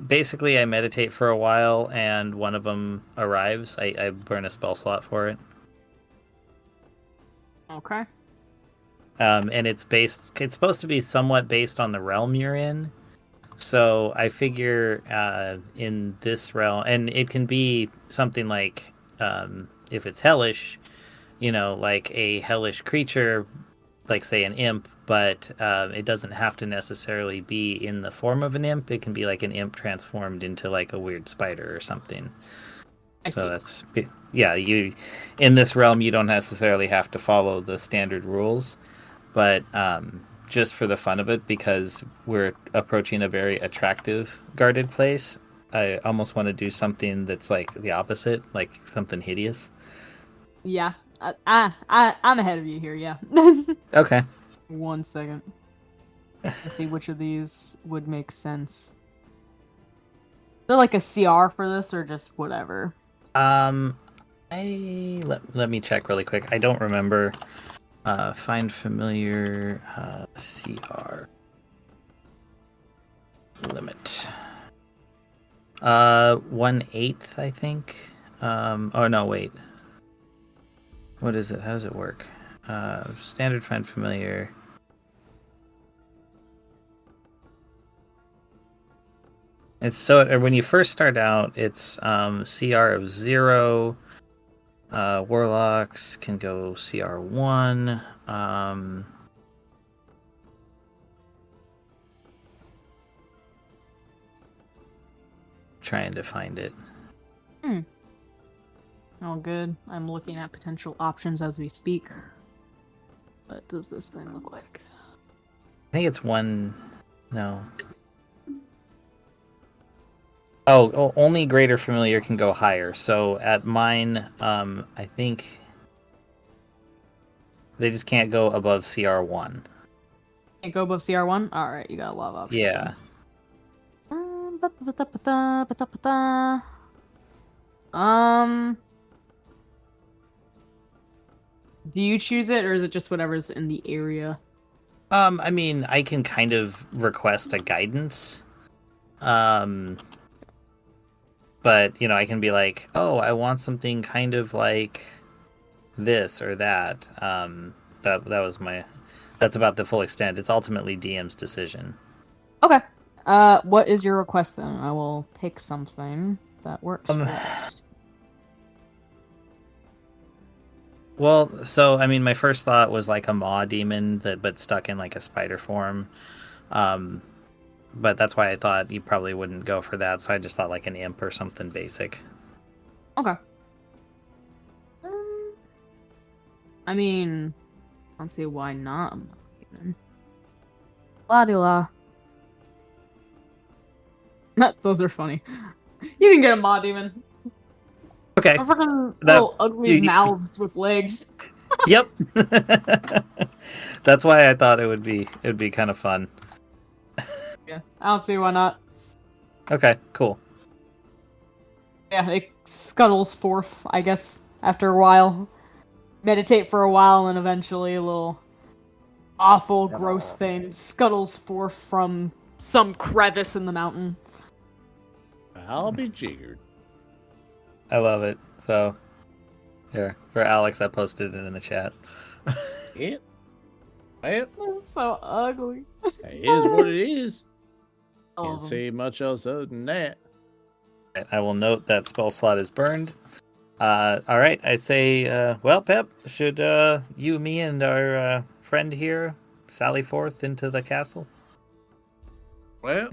Basically, I meditate for a while, and one of them arrives. I burn a spell slot for it. Okay. And it's supposed to be somewhat based on the realm you're in. So I figure in this realm, and it can be something like, if it's hellish, like a hellish creature, like say an imp, but it doesn't have to necessarily be in the form of an imp. It can be like an imp transformed into like a weird spider or something. I see. So that's, yeah, you in this realm you don't necessarily have to follow the standard rules, but just for the fun of it, because we're approaching a very attractive guarded place, I almost want to do something that's like the opposite, like something hideous. Yeah. I'm ahead of you here, yeah. Okay. 1 second. Let's see which of these would make sense. Is there like a CR for this or just whatever? Let me check really quick. I don't remember. Find familiar CR limit. 1/8, I think. Oh no, wait. What is it? How does it work? Standard find familiar. It's so when you first start out, it's CR of 0. Warlocks can go CR1. Trying to find it. Oh, good. I'm looking at potential options as we speak. What does this thing look like? I think it's 1. No. Oh, only greater familiar can go higher. So at mine, I think they just can't go above CR1. Can't go above CR1? Alright, you got a lot of options. Yeah. Do you choose it, or is it just whatever's in the area? I mean, I can kind of request a guidance. But, I can be like, oh, I want something kind of like this or that. That's about the full extent. It's ultimately DM's decision. Okay. What is your request then? I will pick something that works for us. Well, so, I mean, my first thought was like a maw demon, but stuck in like a spider form. But that's why I thought you probably wouldn't go for that, so I just thought like an imp or something basic. Okay. I mean, I don't see why not. La-di-la. Those are funny. You can get a Maw Demon. Okay. They're freaking little ugly mouths with legs. Yep. That's why I thought it'd be kind of fun. Yeah, I don't see why not. Okay, cool. Yeah, it scuttles forth, I guess, after a while. Meditate for a while, and eventually a little awful, gross thing scuttles forth from some crevice in the mountain. I'll be jiggered. I love it. So, here, for Alex, I posted it in the chat. Yep. It's so ugly. It is what it is. All Can't of them. say much else other than that. I will note that spell slot is burned. All right, I say, well, Pep, should you, me, and our friend here sally forth into the castle? Well,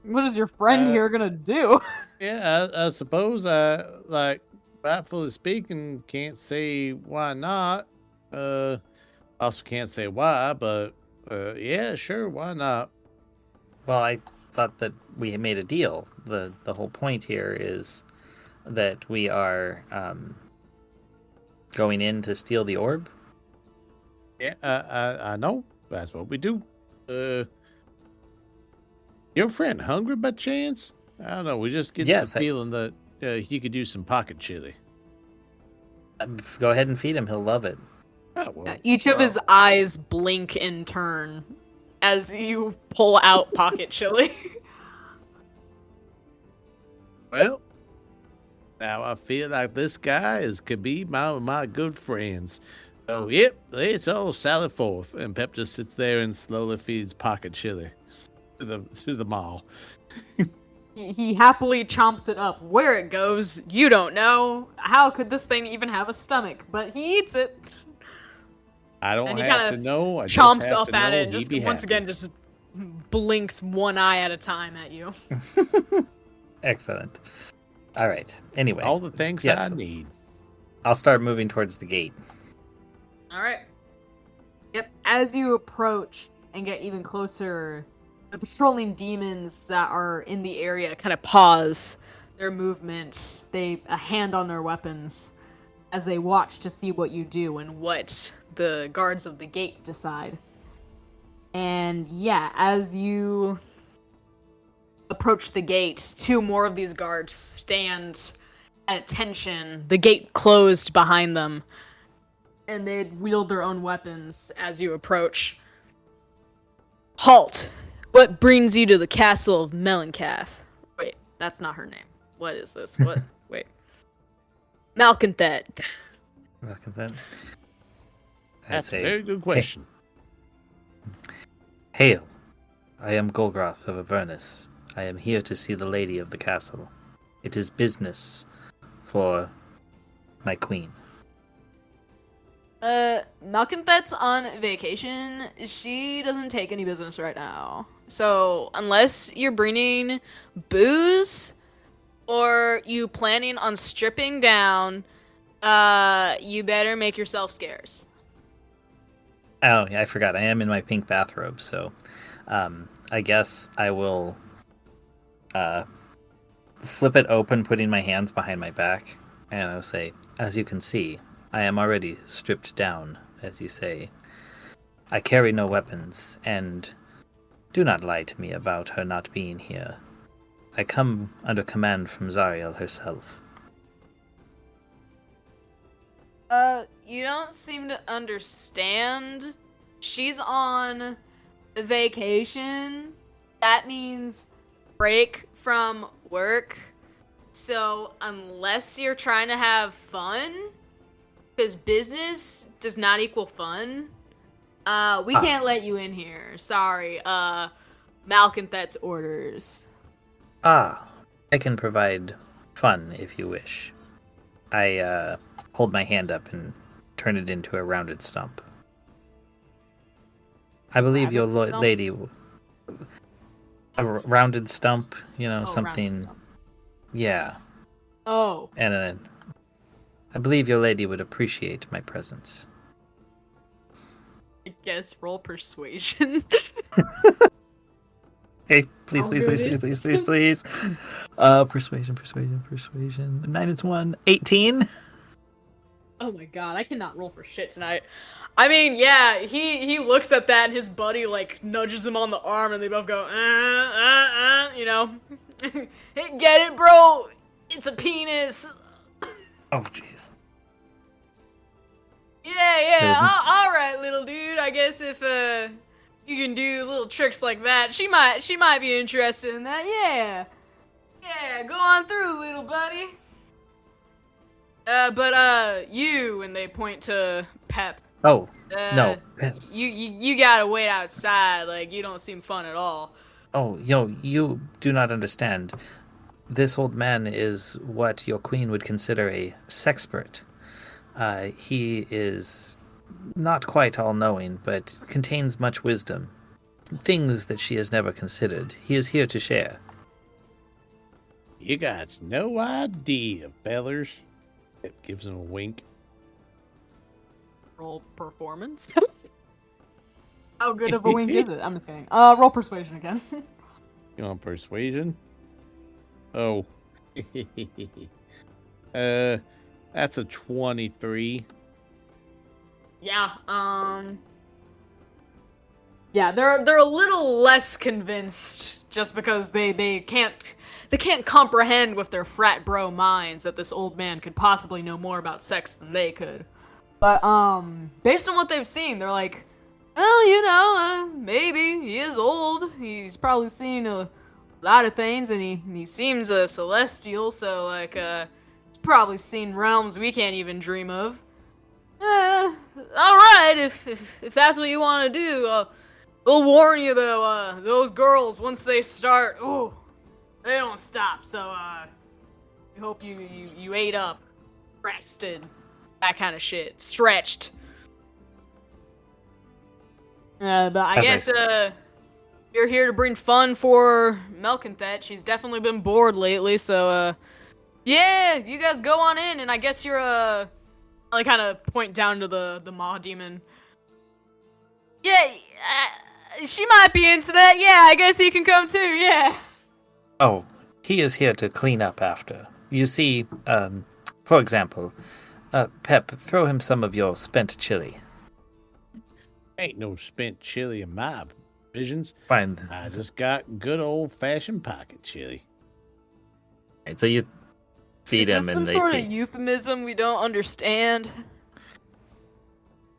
What is your friend here gonna do? yeah, I suppose rightfully speaking, can't say why not. Also can't say why, but yeah, sure, why not? Well, I thought that we had made a deal. The whole point here is that we are going in to steal the orb. Yeah, I know. That's what we do. Your friend hungry by chance? I don't know. We just get the feeling that he could use some pocket chili. Go ahead and feed him. He'll love it. Oh, well, Each of his eyes blink in turn as you pull out pocket chili. Well, now I feel like this guy could be my good friends. So, yep, let's all sally forth. And Pep just sits there and slowly feeds pocket chili to the mall. He happily chomps it up. Where it goes, you don't know. How could this thing even have a stomach? But he eats it. I don't And he have to kinda know. I chomps just have up to at know it and he'd just be once happy. again just blinks one eye at a time at you. Excellent. All right. Anyway, all the things yes, I need. I'll start moving towards the gate. All right. Yep. As you approach and get even closer, the patrolling demons that are in the area kind of pause their movement, a hand on their weapons, as they watch to see what you do and what the guards of the gate decide. And yeah, as you approach the gate, 2 more of these guards stand at attention, the gate closed behind them, and they wield their own weapons as you approach. Halt! What brings you to the castle of Melancath? Wait, that's not her name. What is this? What? Wait. Malconthet. Malconthet. That's a very good question. Hail. I am Golgroth of Avernus. I am here to see the lady of the castle. It is business for my queen. Malconthet's on vacation. She doesn't take any business right now. So, unless you're bringing booze or you planning on stripping down, you better make yourself scarce. Oh, yeah, I forgot. I am in my pink bathrobe, so I guess I will flip it open, putting my hands behind my back, and I'll say, as you can see, I am already stripped down, as you say. I carry no weapons, and do not lie to me about her not being here. I come under command from Zariel herself. You don't seem to understand. She's on vacation. That means break from work. So, unless you're trying to have fun, because business does not equal fun, we can't let you in here. Sorry, Malconthet's orders. I can provide fun if you wish. I hold my hand up and turn it into a rounded stump. I believe your lady... A rounded stump, something... Yeah. Oh. And I believe your lady would appreciate my presence. I guess roll persuasion. Hey, please. Persuasion. 9 is 1. 18? Oh my god, I cannot roll for shit tonight. I mean, yeah, he looks at that and his buddy, nudges him on the arm and they both go, Hey, get it, bro? It's a penis. Oh, jeez. Yeah, alright, little dude. I guess if, you can do little tricks like that, she might be interested in that, yeah. Yeah, go on through, little buddy. But you, and they point to Pep. Oh, no. You gotta wait outside, you don't seem fun at all. Oh, you do not understand. This old man is what your queen would consider a sexpert. He is not quite all-knowing, but contains much wisdom. Things that she has never considered. He is here to share. You got no idea, fellers. It gives him a wink. Roll performance. How good of a wink is it? I'm just kidding. Roll persuasion again. You want persuasion? Oh. That's a 23. Yeah, yeah, they're a little less convinced just because they can't comprehend with their frat bro minds that this old man could possibly know more about sex than they could. But based on what they've seen, they're like, well, maybe he is old. He's probably seen a lot of things, and he seems a celestial, so he's probably seen realms we can't even dream of. All right, if that's what you want to do, we'll warn you though. Those girls, once they start, they don't stop. So we hope you ate up, rested, that kind of shit, stretched. But I guess you're here to bring fun for Malconthet. She's definitely been bored lately, so yeah, you guys go on in, and I guess you're I kind of point down to the Maw Demon. Yeah, she might be into that. Yeah, I guess he can come too. Yeah. Oh, he is here to clean up after. You see, for example, Pep, throw him some of your spent chili. Ain't no spent chili in my visions. Fine. I just got good old-fashioned pocket chili. So you feed Is him this and some they sort see. of euphemism we don't understand?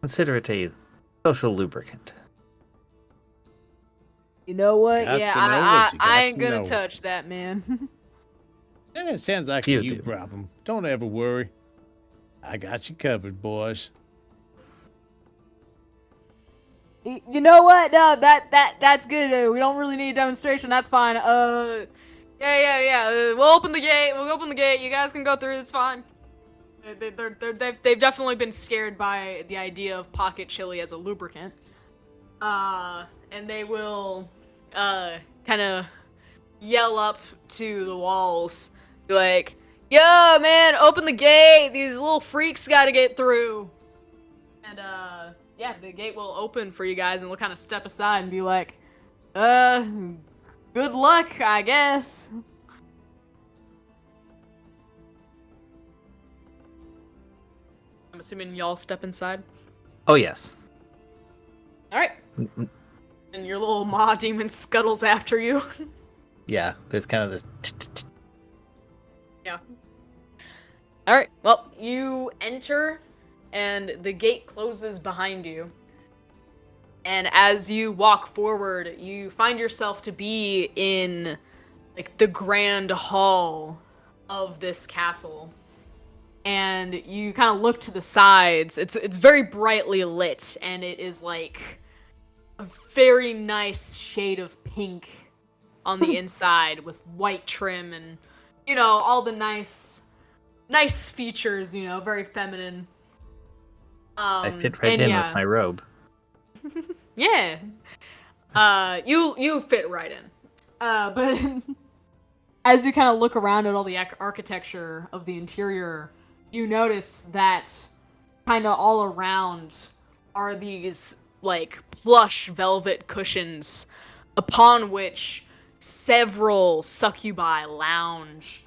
Consider it a social lubricant. You know what? Gots Yeah, to know I what you ain't gots to gonna know. touch that, man. Yeah, it sounds like You a you do. problem. Don't ever worry. I got you covered, boys. You know what? No, that's good. We don't really need a demonstration. That's fine. Yeah. We'll open the gate. We'll open the gate. You guys can go through. It's fine. They've definitely been scared by the idea of pocket chili as a lubricant. And they will, kind of yell up to the walls, be like, "Yo, man, open the gate. These little freaks gotta get through." And, yeah, the gate will open for you guys, and we'll kind of step aside and be like, good luck, I guess. I'm assuming y'all step inside. Oh, yes. Alright. And your little maw demon scuttles after you. Yeah, there's kind of this. Yeah. Alright, well, you enter, and the gate closes behind you. And as you walk forward, you find yourself to be in, like, the grand hall of this castle. And you kind of look to the sides. It's very brightly lit, and it is, like, a very nice shade of pink on the inside with white trim and, you know, all the nice features, you know, very feminine. I fit right in with my robe. Yeah. You fit right in. But as you kind of look around at all the architecture of the interior, you notice that kind of all around are these, like, plush velvet cushions upon which several succubi lounge.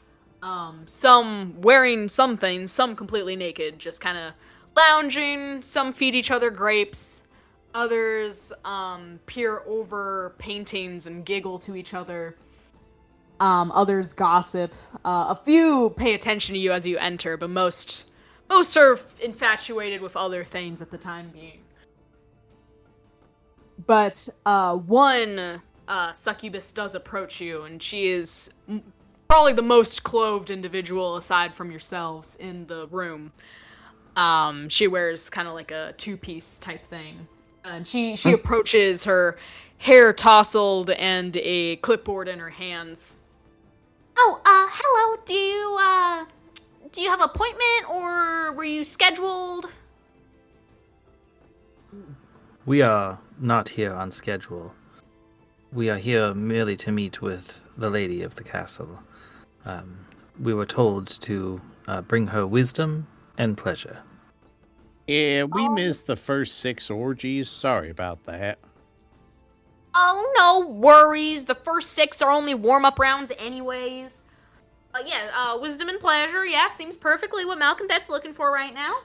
Some wearing something, some completely naked, just kind of lounging. Some feed each other grapes. Others peer over paintings and giggle to each other. Others gossip. A few pay attention to you as you enter, but most are infatuated with other things at the time being. But one succubus does approach you, and she is probably the most clothed individual aside from yourselves in the room. She wears kind of like a two-piece type thing. And she approaches, her hair tousled and a clipboard in her hands. "Oh, hello. Do you have an appointment, or were you scheduled?" We are not here on schedule. We are here merely to meet with the lady of the castle. We were told to bring her wisdom and pleasure. Yeah, we missed the first 6 orgies. Sorry about that. Oh, no worries. The first 6 are only warm-up rounds anyways. Wisdom and pleasure, yeah, seems perfectly what Malconthet's looking for right now.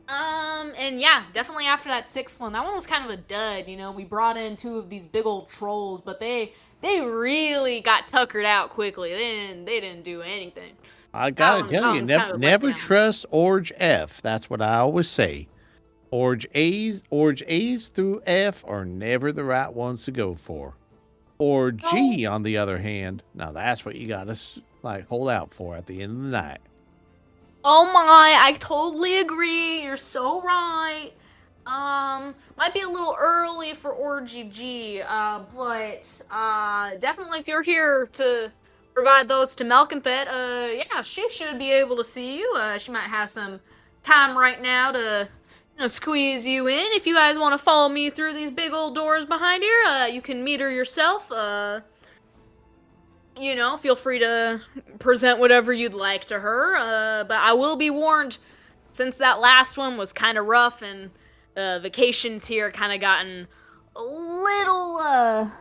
And yeah, definitely after that 6th one. That one was kind of a dud, you know. We brought in 2 of these big old trolls, but they really got tuckered out quickly. They didn't do anything. I gotta tell you, never trust Org F. That's what I always say. Org A's through F are never the right ones to go for. Org G, on the other hand, now that's what you gotta hold out for at the end of the night. Oh my, I totally agree. You're so right. Might be a little early for Orgy G, but definitely if you're here to provide those to Malconthet, yeah, she should be able to see you. She might have some time right now to, squeeze you in. If you guys want to follow me through these big old doors behind here, you can meet her yourself. Feel free to present whatever you'd like to her. But I will be warned, since that last one was kind of rough and vacations here kind of gotten a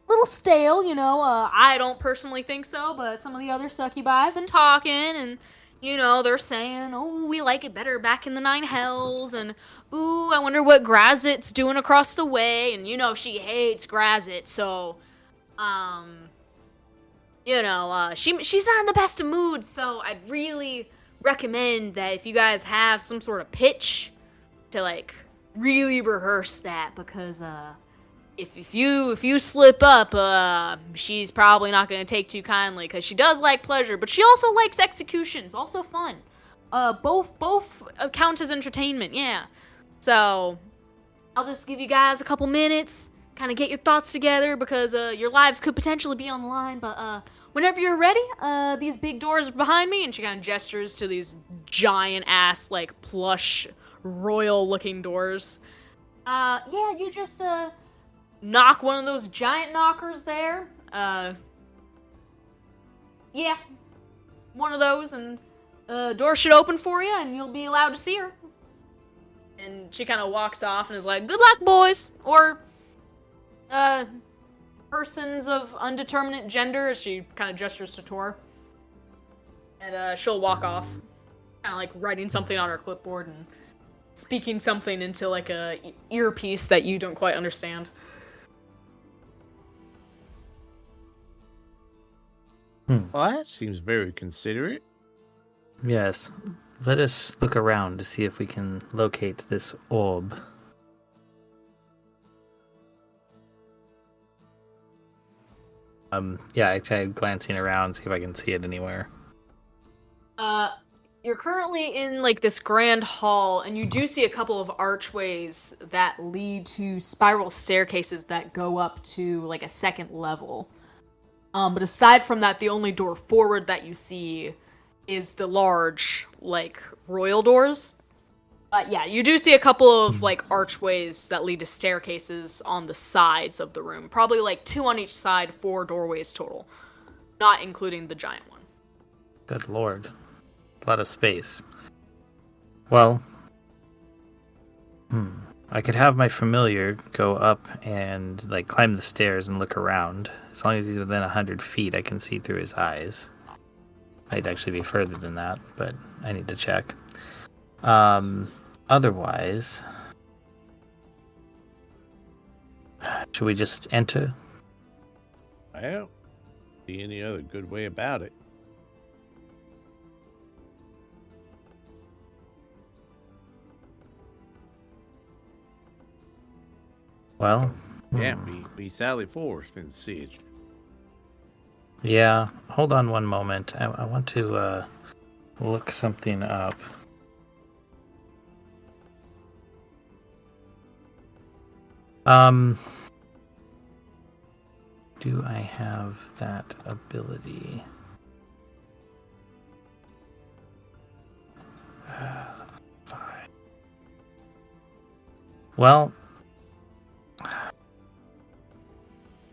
little stale, you know. I don't personally think so, but some of the other succubi have been talking, and you know, they're saying, "Oh, we like it better back in the Nine Hells," and "Ooh, I wonder what Grazit's doing across the way," and you know, she hates Grazit, so you know, she's not in the best of moods. So I'd really recommend that if you guys have some sort of pitch, to like really rehearse that, because if you slip up, she's probably not going to take too kindly, because she does like pleasure, but she also likes executions, also fun. Both count as entertainment, yeah. So I'll just give you guys a couple minutes, kind of get your thoughts together, because your lives could potentially be on the line. But whenever you're ready, these big doors are behind me, and she kind of gestures to these giant ass, like, plush, royal looking doors. Yeah, you just knock one of those giant knockers there. Yeah, one of those, and door should open for you, and you'll be allowed to see her. And she kind of walks off and is like, "Good luck, boys," or persons of undeterminate gender, as she kind of gestures to Tor. And she'll walk off, kind of like writing something on her clipboard and speaking something into like a earpiece that you don't quite understand. Well, that seems very considerate. Yes. Let us look around to see if we can locate this orb. Yeah, I tried glancing around, see if I can see it anywhere. You're currently in like this grand hall, and you do see a couple of archways that lead to spiral staircases that go up to like a second level. But aside from that, the only door forward that you see is the large, like, royal doors. But yeah, you do see a couple of, like, archways that lead to staircases on the sides of the room. Probably, like, 2 on each side, 4 doorways total. Not including the giant one. Good lord. A lot of space. Well, I could have my familiar go up and, like, climb the stairs and look around. As long as he's within 100 feet, I can see through his eyes. Might actually be further than that, but I need to check. Otherwise, should we just enter? I don't see any other good way about it. Well, Yeah, we sally forth in siege. yeah. Hold on one moment. I want to look something up. Do I have that ability? Fine. Well,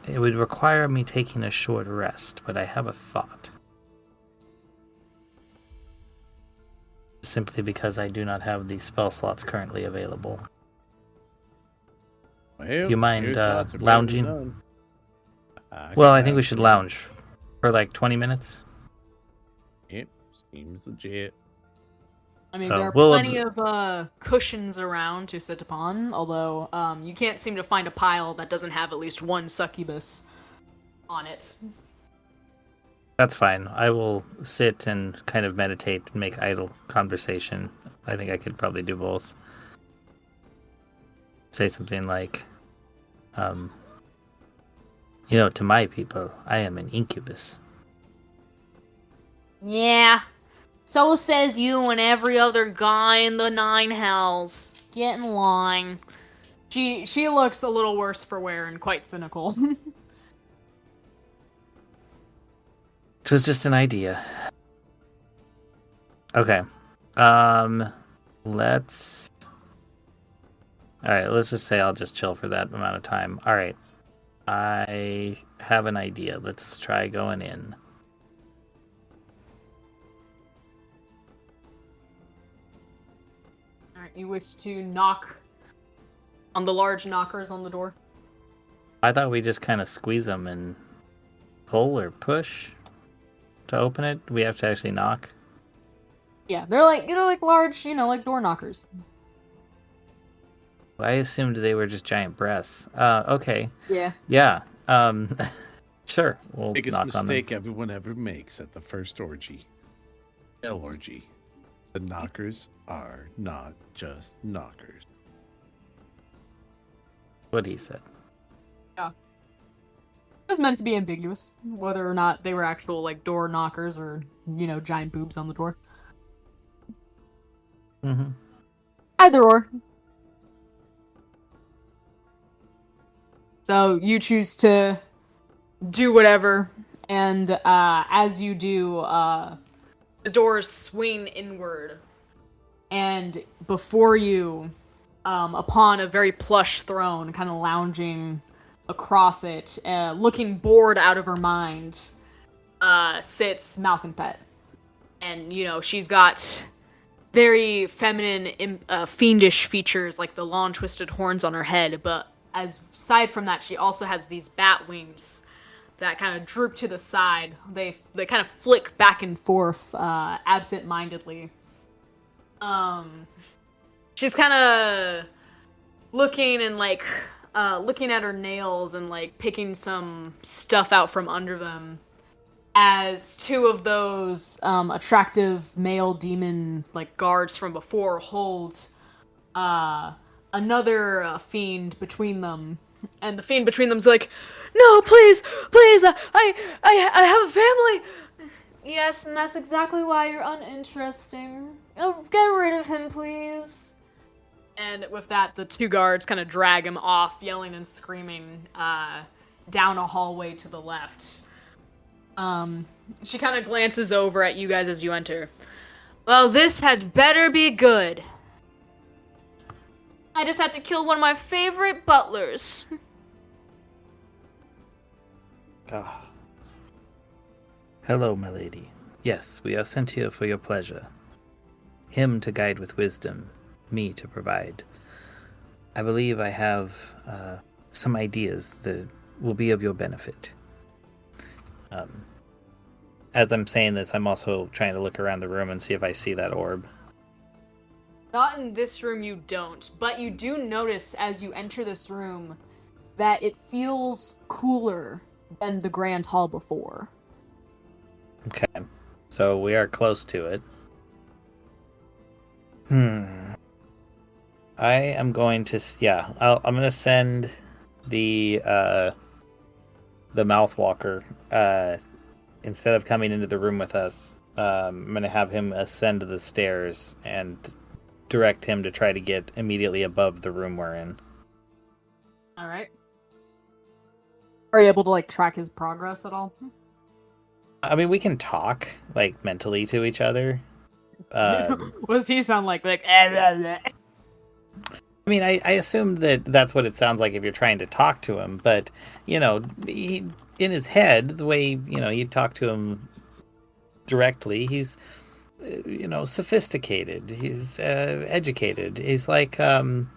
it would require me taking a short rest, but I have a thought. Simply because I do not have these spell slots currently available. Well, Do you mind your thoughts are better than lounging? none. Well, I think we should lounge for like 20 minutes. Yep, seems legit. I mean, So, there are we'll plenty of cushions around to sit upon, although you can't seem to find a pile that doesn't have at least one succubus on it. That's fine. I will sit and kind of meditate and make idle conversation. I think I could probably do both. Say something like, you know, to my people, I am an incubus. Yeah, so says you and every other guy in the Nine Hells. Get in line. She looks a little worse for wear and quite cynical. It was just an idea. Okay. Let's... Alright, let's just say I'll just chill for that amount of time. Alright. I have an idea. Let's try going in. Alright, you wish to knock on the large knockers on the door? I thought we just kind of squeeze them and pull or push to open it. We have to actually knock. Yeah, they're like large, like door knockers. I assumed they were just giant breasts. Okay. Yeah. Yeah. Sure. We'll Biggest knock on them. mistake everyone ever makes at the first orgy. Hell orgy. The knockers are not just knockers. What he said. Yeah. It was meant to be ambiguous, whether or not they were actual like door knockers or, giant boobs on the door. Mm-hmm. Either or. So you choose to do whatever, and as you do, The doors swing inward, and before you, upon a very plush throne, kind of lounging across it, looking bored out of her mind, sits Malconpet. and she's got very feminine, fiendish features like the long twisted horns on her head, but aside from that, she also has these bat wings that kind of droop to the side. They kind of flick back and forth, absent-mindedly. She's kind of looking and looking at her nails and picking some stuff out from under them, as two of those attractive male demon guards from before hold another fiend between them, and the fiend between them's like, "No, please, please, I have a family." Yes, and that's exactly why you're uninteresting. Oh, get rid of him, please. And with that, the two guards kind of drag him off, yelling and screaming, down a hallway to the left. She kind of glances over at you guys as you enter. Well, this had better be good. I just had to kill one of my favorite butlers. Ah. Hello, my lady. Yes, we are sent here for your pleasure. Him to guide with wisdom, me to provide. I believe I have some ideas that will be of your benefit. As I'm saying this, I'm also trying to look around the room and see if I see that orb. Not in this room, you don't, but you do notice as you enter this room that it feels cooler than the Grand Hall before. Okay, so we are close to it. I am going to, I'm going to send the Mouthwalker, instead of coming into the room with us, I'm going to have him ascend the stairs and direct him to try to get immediately above the room we're in. Alright. Are you able to, track his progress at all? I mean, we can talk, mentally to each other. What does he sound like? I mean, I assume that that's what it sounds like if you're trying to talk to him, but, he, in his head, the way, you talk to him directly, he's, sophisticated, he's educated, he's like, let's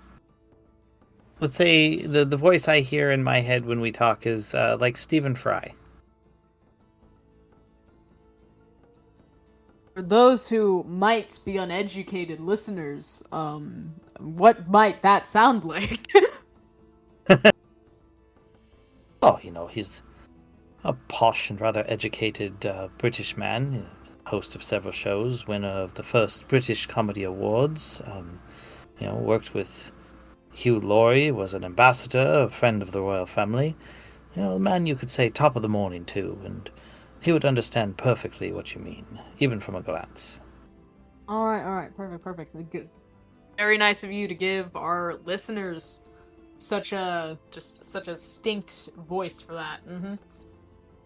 say the voice I hear in my head when we talk is like Stephen Fry. For those who might be uneducated listeners, what might that sound like? Oh, he's a posh and rather educated British man, host of several shows, winner of the first British Comedy Awards, worked with Hugh Laurie, was an ambassador, a friend of the royal family. A man you could say top of the morning to, and he would understand perfectly what you mean, even from a glance. Alright, perfect. Good. Very nice of you to give our listeners such a distinct voice for that. Mm-hmm.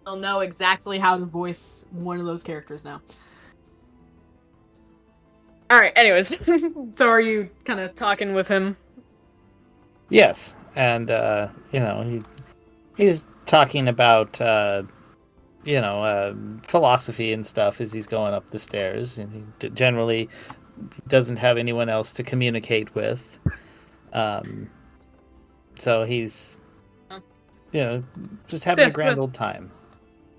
They'll know exactly how to voice one of those characters now. Alright, anyways. So are you kind of talking with him? Yes, and, he's talking about, philosophy and stuff as he's going up the stairs, and he generally doesn't have anyone else to communicate with. So he's just having a grand old time.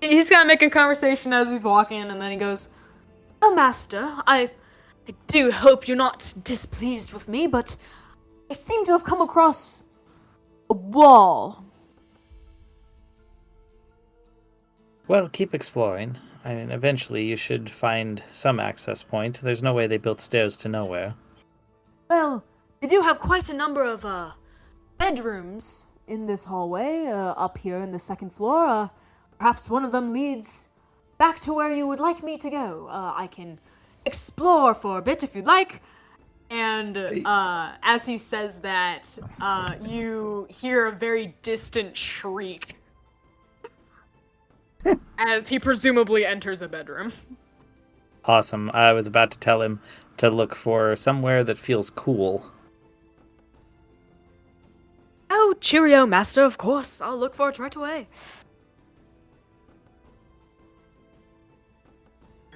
He's kind of making conversation as he's walking, and then he goes, "Oh, master, I do hope you're not displeased with me, but I seem to have come across a wall." Well, keep exploring. I mean, eventually you should find some access point. There's no way they built stairs to nowhere. Well, they do have quite a number of bedrooms in this hallway up here in the second floor. Perhaps one of them leads back to where you would like me to go. I can explore for a bit if you'd like. And as he says that, you hear a very distant shriek as he presumably enters a bedroom. Awesome. I was about to tell him to look for somewhere that feels cool. Oh, cheerio, master, of course. I'll look for it right away.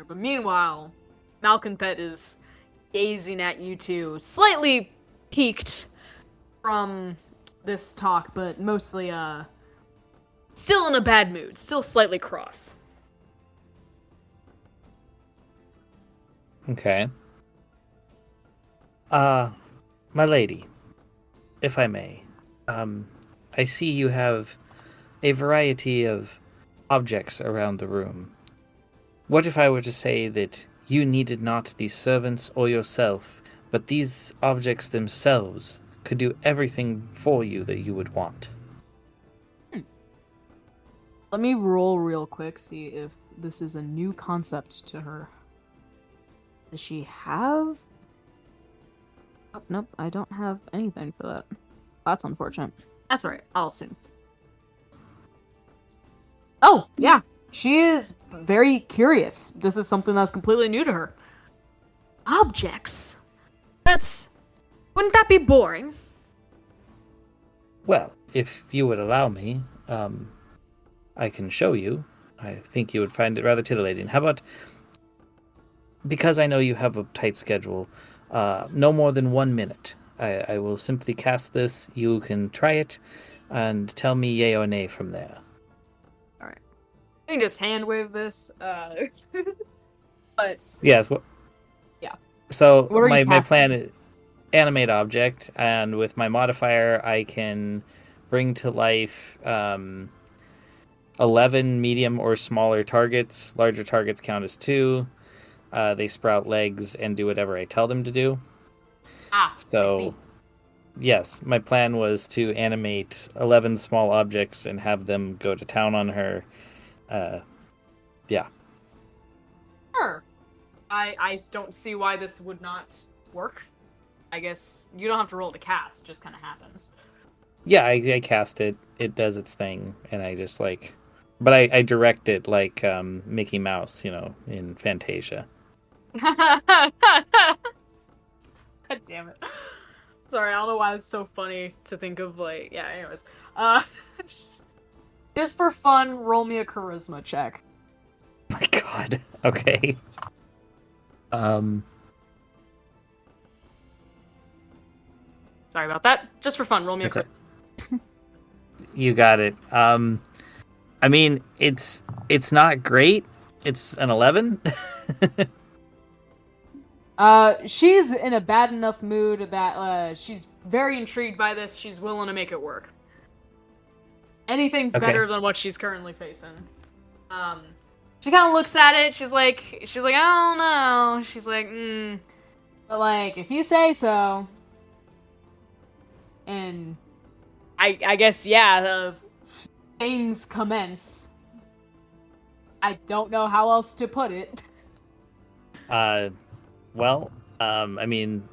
But meanwhile, Malconthet is gazing at you two, slightly piqued from this talk, but mostly, still in a bad mood, still slightly cross. Okay. My lady, if I may, I see you have a variety of objects around the room. What if I were to say that you needed not these servants or yourself, but these objects themselves could do everything for you that you would want? Let me roll real quick, see if this is a new concept to her. Does she have... Oh, nope, I don't have anything for that. That's unfortunate. That's alright, I'll assume. Oh, yeah. She is very curious. This is something that's completely new to her. Objects? Wouldn't that be boring? Well, if you would allow me, I can show you. I think you would find it rather titillating. How about, because I know you have a tight schedule, no more than 1 minute. I will simply cast this. You can try it and tell me yay or nay from there. Alright. You can just hand wave this. But Yes. yeah. So What are you my casting? plan is animate object, and with my modifier, I can bring to life 11 medium or smaller targets. Larger targets count as 2. They sprout legs and do whatever I tell them to do. I So, see. yes, my plan was to animate 11 small objects and have them go to town on her. Yeah. Sure. I don't see why this would not work. I guess you don't have to roll to cast, it just kind of happens. Yeah, I cast it. It does its thing, and I just but I direct it like Mickey Mouse, in Fantasia. God damn it. Sorry, I don't know why it's so funny to think of, anyways. Just for fun, roll me a charisma check. My God. Okay. Sorry about that. Just for fun, roll me a Okay. crit. You got it. I mean, it's not great. It's an 11. She's in a bad enough mood that She's very intrigued by this. She's willing to make it work. Anything's Okay. better than what she's currently facing. She kind of looks at it. She's like, I don't know. She's like, but if you say so. And I guess, yeah. things commence. I don't know how else to put it. Well, I mean,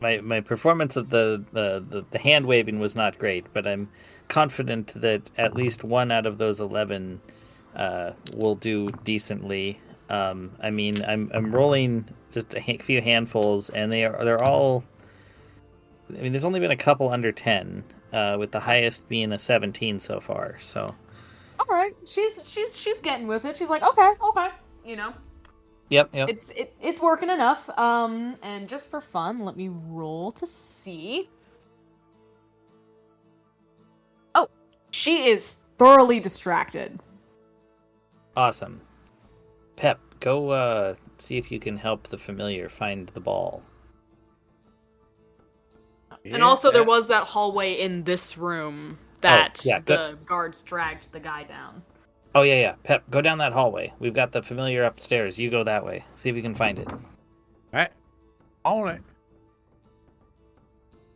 my performance of the hand waving was not great, but I'm confident that at least 1 out of those 11 will do decently. I mean, I'm rolling just a few handfuls, and they're all. I mean, there's only been a couple under 10, with the highest being a 17 so far. So. All right, she's getting with it. She's like, okay. Yep. It's working enough. And just for fun, let me roll to see. Oh, she is thoroughly distracted. Awesome. Pep, go see if you can help the familiar find the ball. And also, there was that hallway in this room that the guards dragged the guy down. Oh, yeah. Pep, go down that hallway. We've got the familiar upstairs. You go that way. See if you can find it. All right. On it.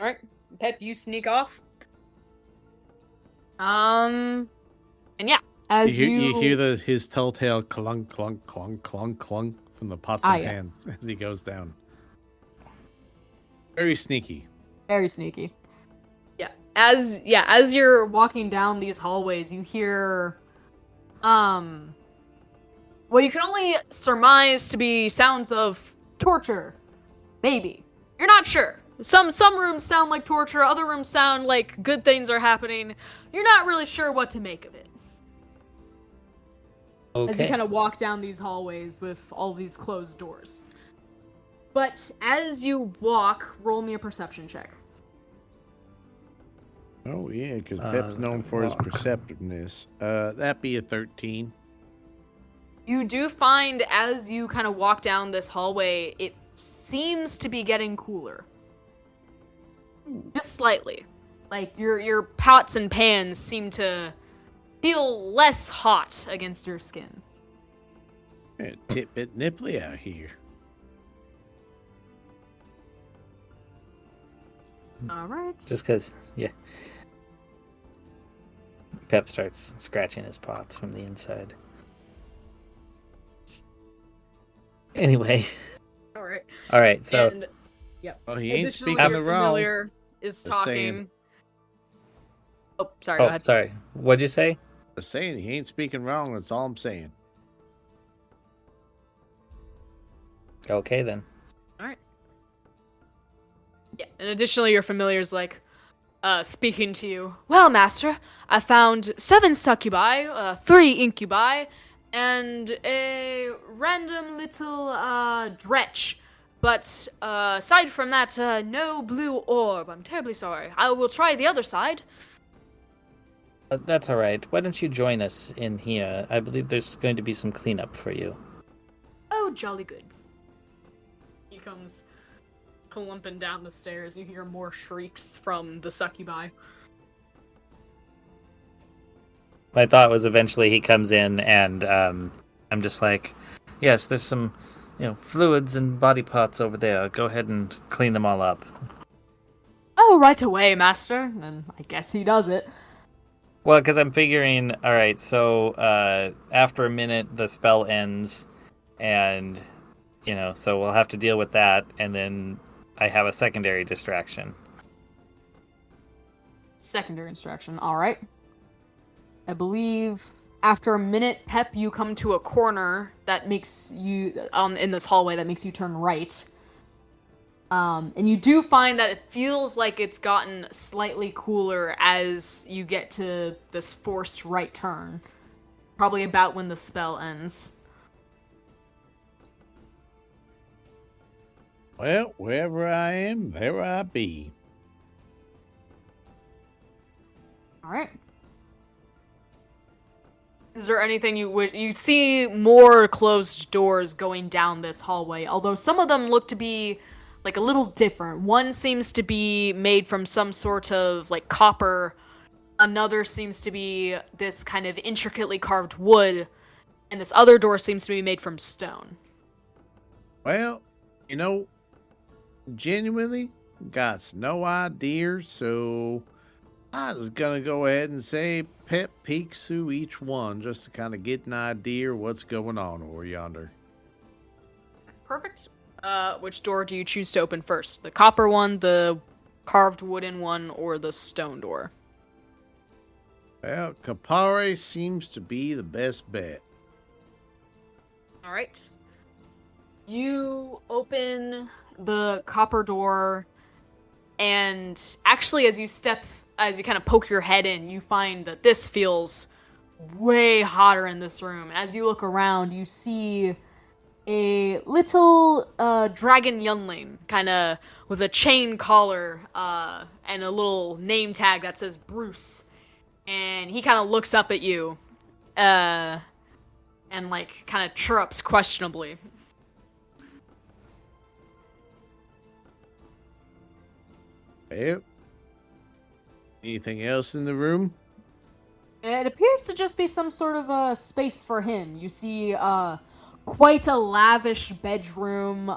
All right. Pep, you sneak off. And yeah. As you hear his telltale clunk, clunk, clunk, clunk, clunk from the pots and pans as he goes down. Very sneaky. Very sneaky. Yeah. As you're walking down these hallways, you hear what you can only surmise to be sounds of torture. Maybe. You're not sure. Some rooms sound like torture, other rooms sound like good things are happening. You're not really sure what to make of it. Okay. As you kind of walk down these hallways with all these closed doors. But as you walk, roll me a perception check. Oh, yeah, because Pep's known for his perceptiveness. That'd be a 13. You do find, as you kind of walk down this hallway, it seems to be getting cooler. Just slightly. Like, your pots and pans seem to feel less hot against your skin. Yeah, tit-bit nipply out here. Alright. Just because, yeah. Pep starts scratching his pots from the inside. Anyway. Alright, so... And, yep. Oh, he ain't Additionally, speaking your the wrong. familiar is Just talking... saying. Oh, sorry, go ahead. Sorry. What'd you say? Just saying, he ain't speaking wrong, that's all I'm saying. Okay, then. Alright. Yeah, and additionally, your familiar's like, speaking to you. Well, master, I found 7 succubi, 3 incubi, and a random little, dretch. But, aside from that, no blue orb. I'm terribly sorry. I will try the other side. That's alright. Why don't you join us in here? I believe there's going to be some cleanup for you. Oh, jolly good. He comes clumping down the stairs. You hear more shrieks from the succubi. My thought was eventually he comes in and I'm just like, yes, there's some, fluids and body parts over there. Go ahead and clean them all up. Oh, right away, master. And I guess he does it. Well, because I'm figuring, all right, so after a minute, the spell ends, and, so we'll have to deal with that, and then I have a secondary distraction. Secondary distraction, alright. I believe after a minute, Pep, you come to a corner that makes you, in this hallway, that makes you turn right. And you do find that it feels like it's gotten slightly cooler as you get to this forced right turn. Probably about when the spell ends. Well, wherever I am, there I be. Alright. Is there anything you see more closed doors going down this hallway, although some of them look to be like a little different. One seems to be made from some sort of like copper. Another seems to be this kind of intricately carved wood. And this other door seems to be made from stone. Well, genuinely got no idea, so I was gonna go ahead and say Pep peeks through each one just to kind of get an idea of what's going on over yonder. Perfect. Which door do you choose to open first? The copper one, the carved wooden one, or the stone door? Well, Capare seems to be the best bet. Alright. You open the copper door, and actually as you kind of poke your head in, you find that this feels way hotter in this room. As you look around, you see a little dragon youngling, kind of with a chain collar and a little name tag that says Bruce. And he kind of looks up at you, and like kind of chirrups questionably. Well, anything else in the room? It appears to just be some sort of a space for him. You see quite a lavish bedroom,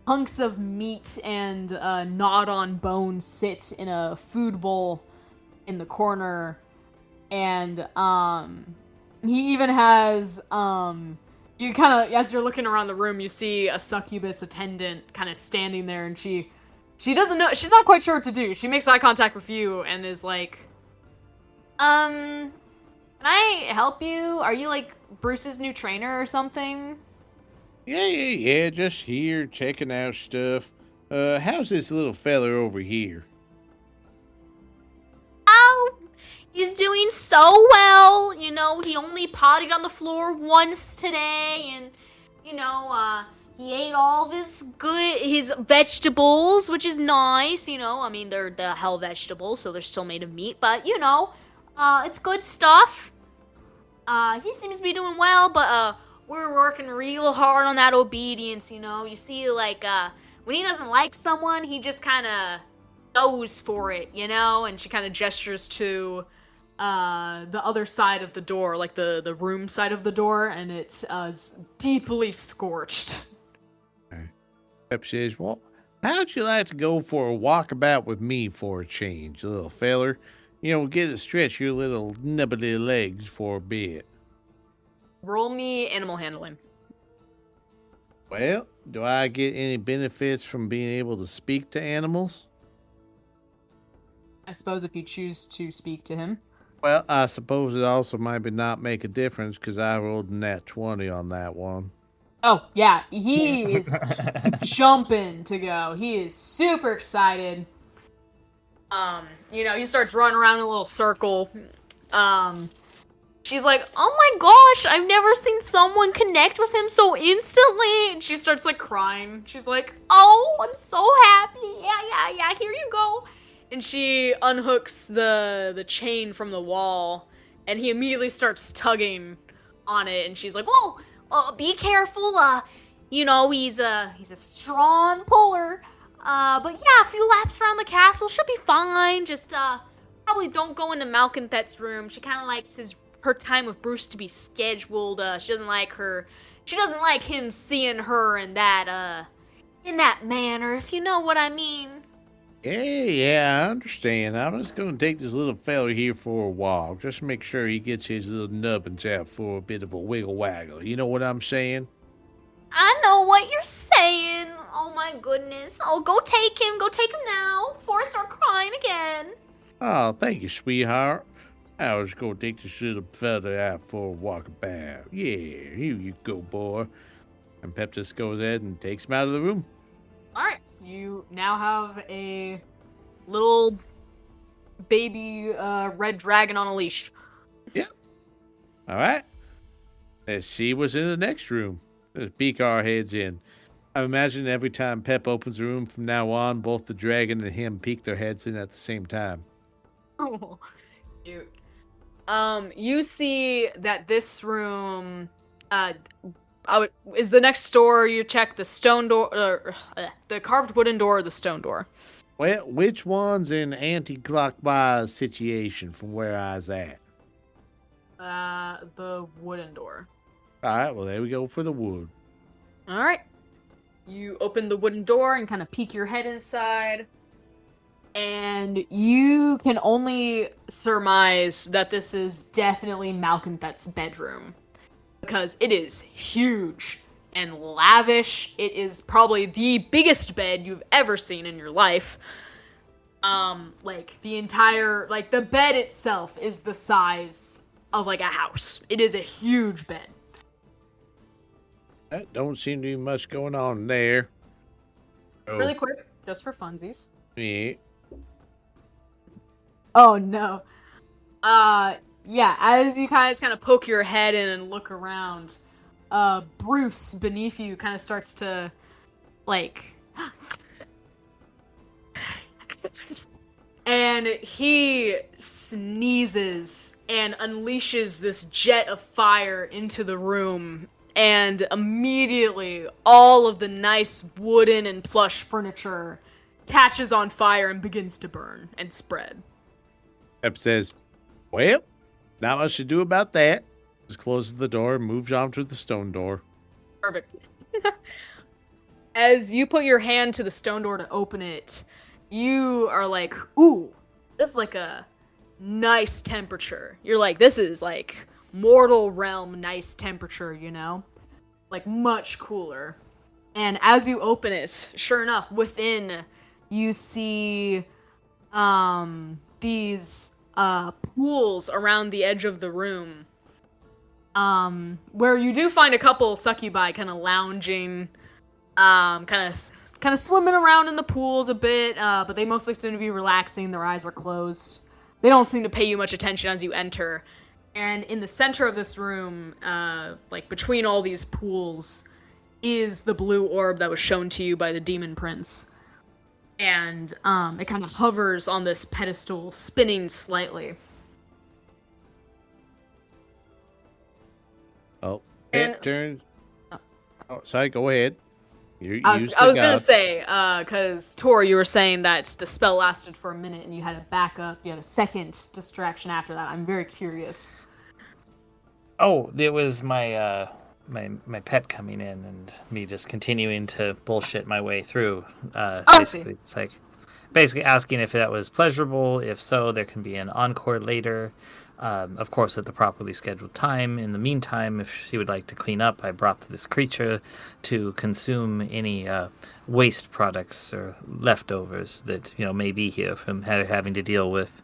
hunks of meat and gnawed on bone sit in a food bowl in the corner, and he even has you kind of, as you're looking around the room, you see a succubus attendant kind of standing there, and she doesn't know, she's not quite sure what to do. She makes eye contact with you and is like, can I help you? Are you like Bruce's new trainer or something? Yeah, just here checking out stuff. How's this little feller over here? Oh, he's doing so well. You know, he only potted on the floor once today, and he ate all of his vegetables, which is nice. You know, I mean, they're the hell vegetables, so they're still made of meat, but it's good stuff. He seems to be doing well, but we're working real hard on that obedience. You see, like when he doesn't like someone, he just kind of goes for it, and she kind of gestures to the other side of the door, like the room side of the door, and it's deeply scorched. Pep says, well, how'd you like to go for a walkabout with me for a change, little feller? Get to stretch your little nubbly legs for a bit. Roll me animal handling. Well, do I get any benefits from being able to speak to animals? I suppose if you choose to speak to him. Well, I suppose it also might not make a difference because I rolled a nat 20 on that one. Oh, yeah, he is jumping to go. He is super excited. He starts running around in a little circle. She's like, oh my gosh, I've never seen someone connect with him so instantly. And she starts like crying. She's like, oh, I'm so happy. Yeah, here you go. And she unhooks the chain from the wall, and he immediately starts tugging on it. And she's like, whoa, be careful. He's a strong puller. But yeah, a few laps around the castle should be fine. Just probably don't go into Malconthet's room. She kind of likes her time with Bruce to be scheduled. She doesn't like him seeing her in that manner, if you know what I mean. Yeah, I understand. I'm just gonna take this little fella here for a walk. Just make sure he gets his little nubbins out for a bit of a wiggle waggle. You know what I'm saying? I know what you're saying. Oh my goodness. Oh, go take him now before I start crying again. Oh, thank you, sweetheart. I was gonna take this little fella out for a walk about. Yeah, here you go, boy. And Pep just goes ahead and takes him out of the room. Alright, you now have a little baby red dragon on a leash. Yep. Alright. Let's see what's in the next room. Let's peek our heads in. I imagine every time Pep opens a room from now on, both the dragon and him peek their heads in at the same time. Oh, cute. You see that this room, is the next door. You check the stone door, the carved wooden door, or the stone door. Well, which one's an anti-clockwise situation from where I was at? The wooden door. All right, well, there we go for the wood. All right. You open the wooden door and kind of peek your head inside. And you can only surmise that this is definitely Malconthet's bedroom. Because it is huge and lavish. It is probably the biggest bed you've ever seen in your life. The bed itself is the size of like a house. It is a huge bed. That don't seem to be much going on there. Oh. Really quick, just for funsies. Yeah. Oh no. Yeah, as you guys kind of poke your head in and look around, Bruce beneath you kind of starts to, And he sneezes and unleashes this jet of fire into the room. And immediately, all of the nice wooden and plush furniture catches on fire and begins to burn and spread. Pep says, well, not much to do about that. Just closes the door and moves on to the stone door. Perfect. As you put your hand to the stone door to open it, you are like, ooh, this is like a nice temperature. You're like, this is like mortal realm nice temperature, you know? Like much cooler. And as you open it, sure enough, within you see these pools around the edge of the room. Where you do find a couple succubi kind of lounging, kind of swimming around in the pools a bit, but they mostly seem to be relaxing. Their eyes are closed. They don't seem to pay you much attention as you enter. And in the center of this room, like between all these pools, is the blue orb that was shown to you by the Demon Prince. And it kind of hovers on this pedestal, spinning slightly. Oh, And- it turns. Oh, sorry, go ahead. I was gonna say, because Tor, you were saying that the spell lasted for a minute and you had a backup, you had a second distraction after that. I'm very curious. Oh, it was my my pet coming in and me just continuing to bullshit my way through. I see. Basically, it's like basically asking if that was pleasurable. If so, there can be an encore later. Of course, at the properly scheduled time. In the meantime, if she would like to clean up, I brought this creature to consume any waste products or leftovers that may be here from having to deal with,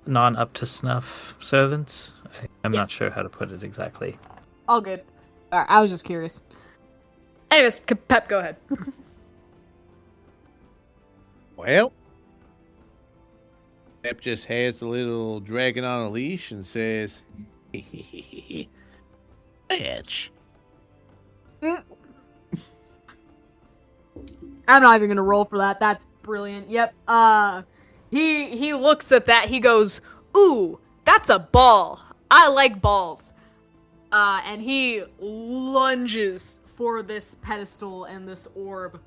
non up to snuff servants. I'm not sure how to put it exactly. All good. All right, I was just curious. Anyways, Pep, go ahead. Well, Pep just has the little dragon on a leash and says, bitch. I'm not even gonna roll for that. That's brilliant. Yep. He looks at that, he goes, ooh, that's a ball. I like balls. And he lunges for this pedestal and this orb.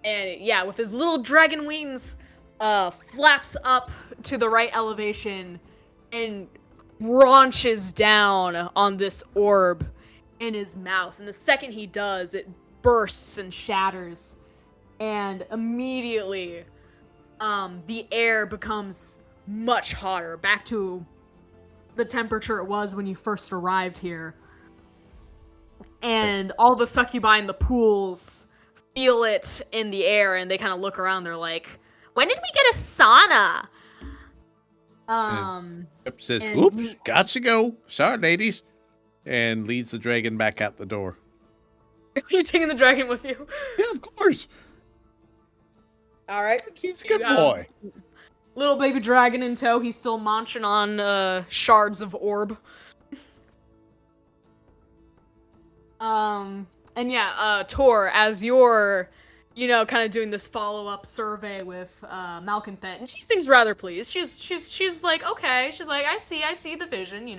And yeah, with his little dragon wings, flaps up to the right elevation and launches down on this orb in his mouth. And the second he does, it bursts and shatters. And immediately, the air becomes much hotter, back to the temperature it was when you first arrived here. And all the succubi in the pools feel it in the air, and they kind of look around. They're like, when did we get a sauna? Pep says, and oops, you- got to go. Sorry, ladies. And leads the dragon back out the door. You're taking the dragon with you. Yeah, of course. All right. He's a good You, boy. Little baby dragon in tow. He's still munching on shards of orb. And yeah, Tor, as you're, kind of doing this follow-up survey with Malconthet, and she seems rather pleased. She's like, okay. She's like, I see the vision,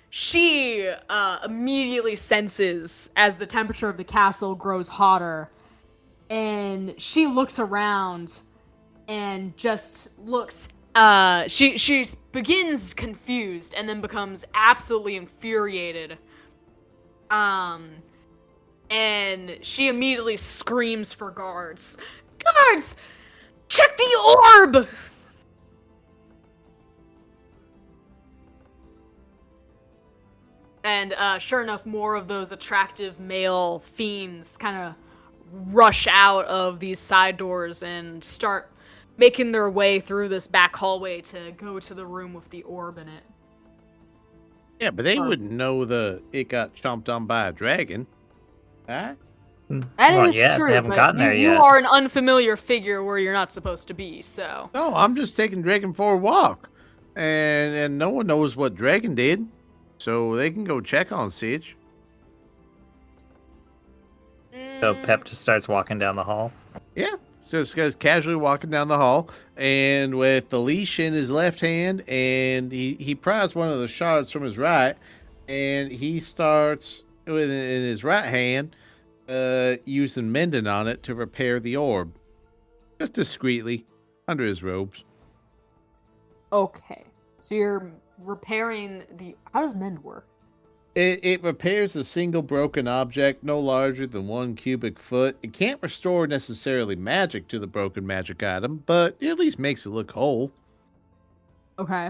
She immediately senses as the temperature of the castle grows hotter, and she looks around and just looks. She begins confused and then becomes absolutely infuriated. And she immediately screams for guards. Guards! Check the orb! And sure enough, more of those attractive male fiends kind of rush out of these side doors and start making their way through this back hallway to go to the room with the orb in it. Yeah, but they wouldn't know it got chomped on by a dragon. Huh? That is yeah, true, they haven't but gotten there you yet. are an unfamiliar figure where you're not supposed to be, so... No, I'm just taking dragon for a walk. And no one knows what dragon did. So they can go check on Sitch. So Pep just starts walking down the hall. Yeah, just goes casually walking down the hall, and with the leash in his left hand, and he pries one of the shards from his right, and he starts with in his right hand, using mending on it to repair the orb, just discreetly under his robes. Okay. So you're repairing the. How does mend work? It repairs a single broken object no larger than 1 cubic foot. It can't restore necessarily magic to the broken magic item, but it at least makes it look whole. Okay.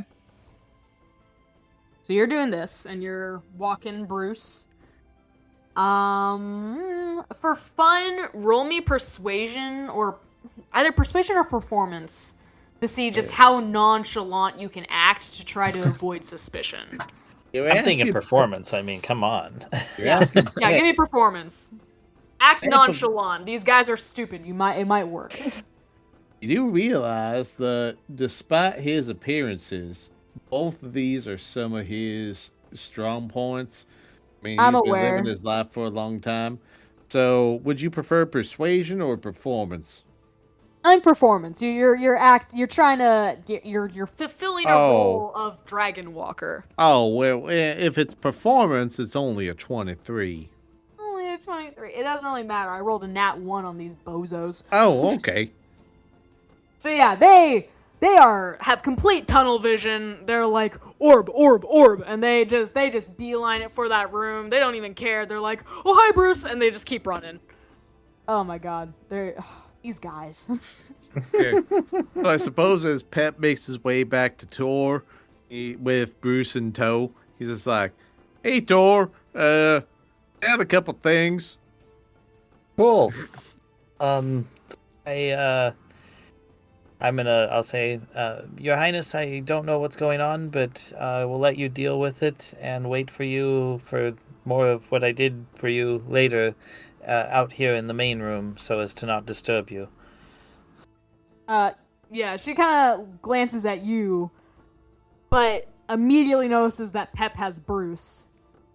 So you're doing this, and you're walking Bruce. For fun, roll me persuasion or either persuasion or performance to see just how nonchalant you can act to try to avoid suspicion. I'm thinking performance. I mean, come on. Yeah, give me performance. Act Yeah, nonchalant. These guys are stupid. It might work. You do realize that despite his appearances, both of these are some of his strong points. I mean, I'm he's been aware. living his life for a long time. So, would you prefer persuasion or performance? I think performance. You're trying to you're Fulfilling a role of Dragon Walker. Oh, well, if it's performance, it's only a 23. only a 23. It doesn't really matter. I rolled a nat 1 on these bozos. Oh, okay. So yeah, they have complete tunnel vision. They're like orb, and they just beeline it for that room. They don't even care. They're like, oh hi Bruce, and they just keep running. Oh my god, these guys. Okay. So I suppose as Pep makes his way back to Tor with Bruce in tow, he's just like, "Hey Tor, I had a couple things." Cool. I'll say, Your Highness, I don't know what's going on, but I will let you deal with it and wait for you for more of what I did for you later out here in the main room so as to not disturb you. Yeah, she kind of glances at you, but immediately notices that Pep has Bruce.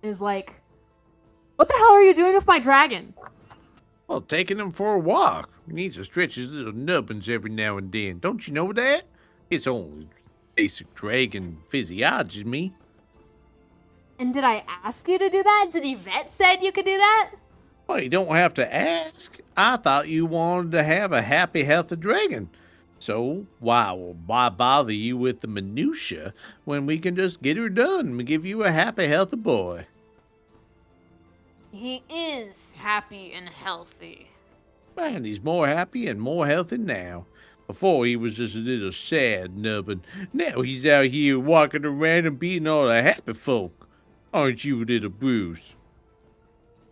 Is like, what the hell are you doing with my dragon? Well, taking him for a walk. He needs to stretch his little nubbins every now and then. Don't you know that? It's only basic dragon physiology. And did I ask you to do that? Did Yvette said you could do that? Well, you don't have to ask. I thought you wanted to have a happy, healthy dragon. So why bother you with the minutia when we can just get her done and give you a happy, healthy boy? He is happy and healthy. Man, he's more happy and more healthy now. Before he was just a little sad nubbin. Now he's out here walking around and beating all the happy folk. Aren't you, little Bruce?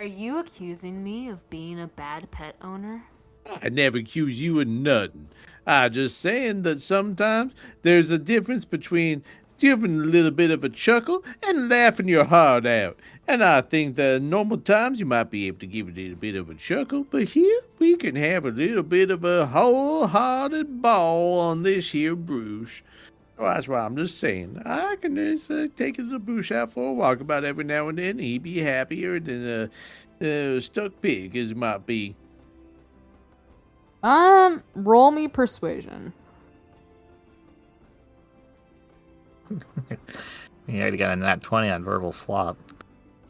Are you accusing me of being a bad pet owner? I never accuse you of nothing. I just saying that sometimes there's a difference between giving a little bit of a chuckle and laughing your heart out. And I think that in normal times you might be able to give a little bit of a chuckle, but here we can have a little bit of a wholehearted ball on this here Bruce. Oh, that's why I'm just saying. I can just take the Bruce out for a walk about every now and then. He'd be happier than a stuck pig as it might be. Roll me persuasion. You already got a nat 20 on verbal slop.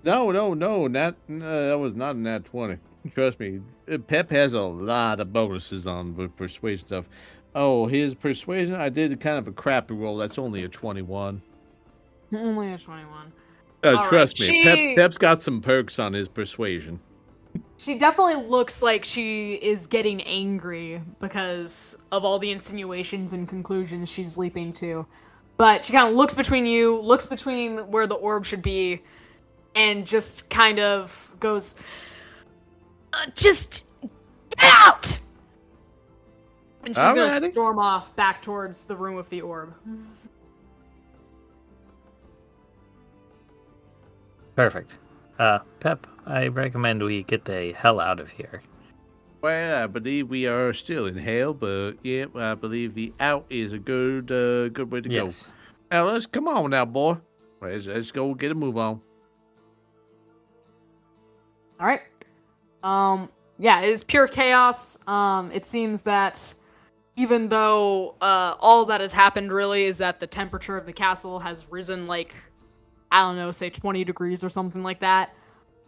No, that was not a nat 20. Trust me, Pep has a lot of bonuses on with persuasion stuff. Oh, his persuasion, I did kind of a crappy roll. That's only a 21. Only a 21. Trust right, me, Pep's got some perks on his persuasion. She definitely looks like she is getting angry because of all the insinuations and conclusions she's leaping to. But she kind of looks between you, looks between where the orb should be, and just kind of goes, just get out! And she's going to storm off back towards the room with the orb. Perfect. Pep, I recommend we get the hell out of here. Well, I believe we are still in hell, but yeah, I believe the out is a good way to go. Now let's come on now, boy. Let's go get a move on. All right. Yeah, it is pure chaos. It seems that even though all that has happened really is that the temperature of the castle has risen like, I don't know, say 20 degrees or something like that.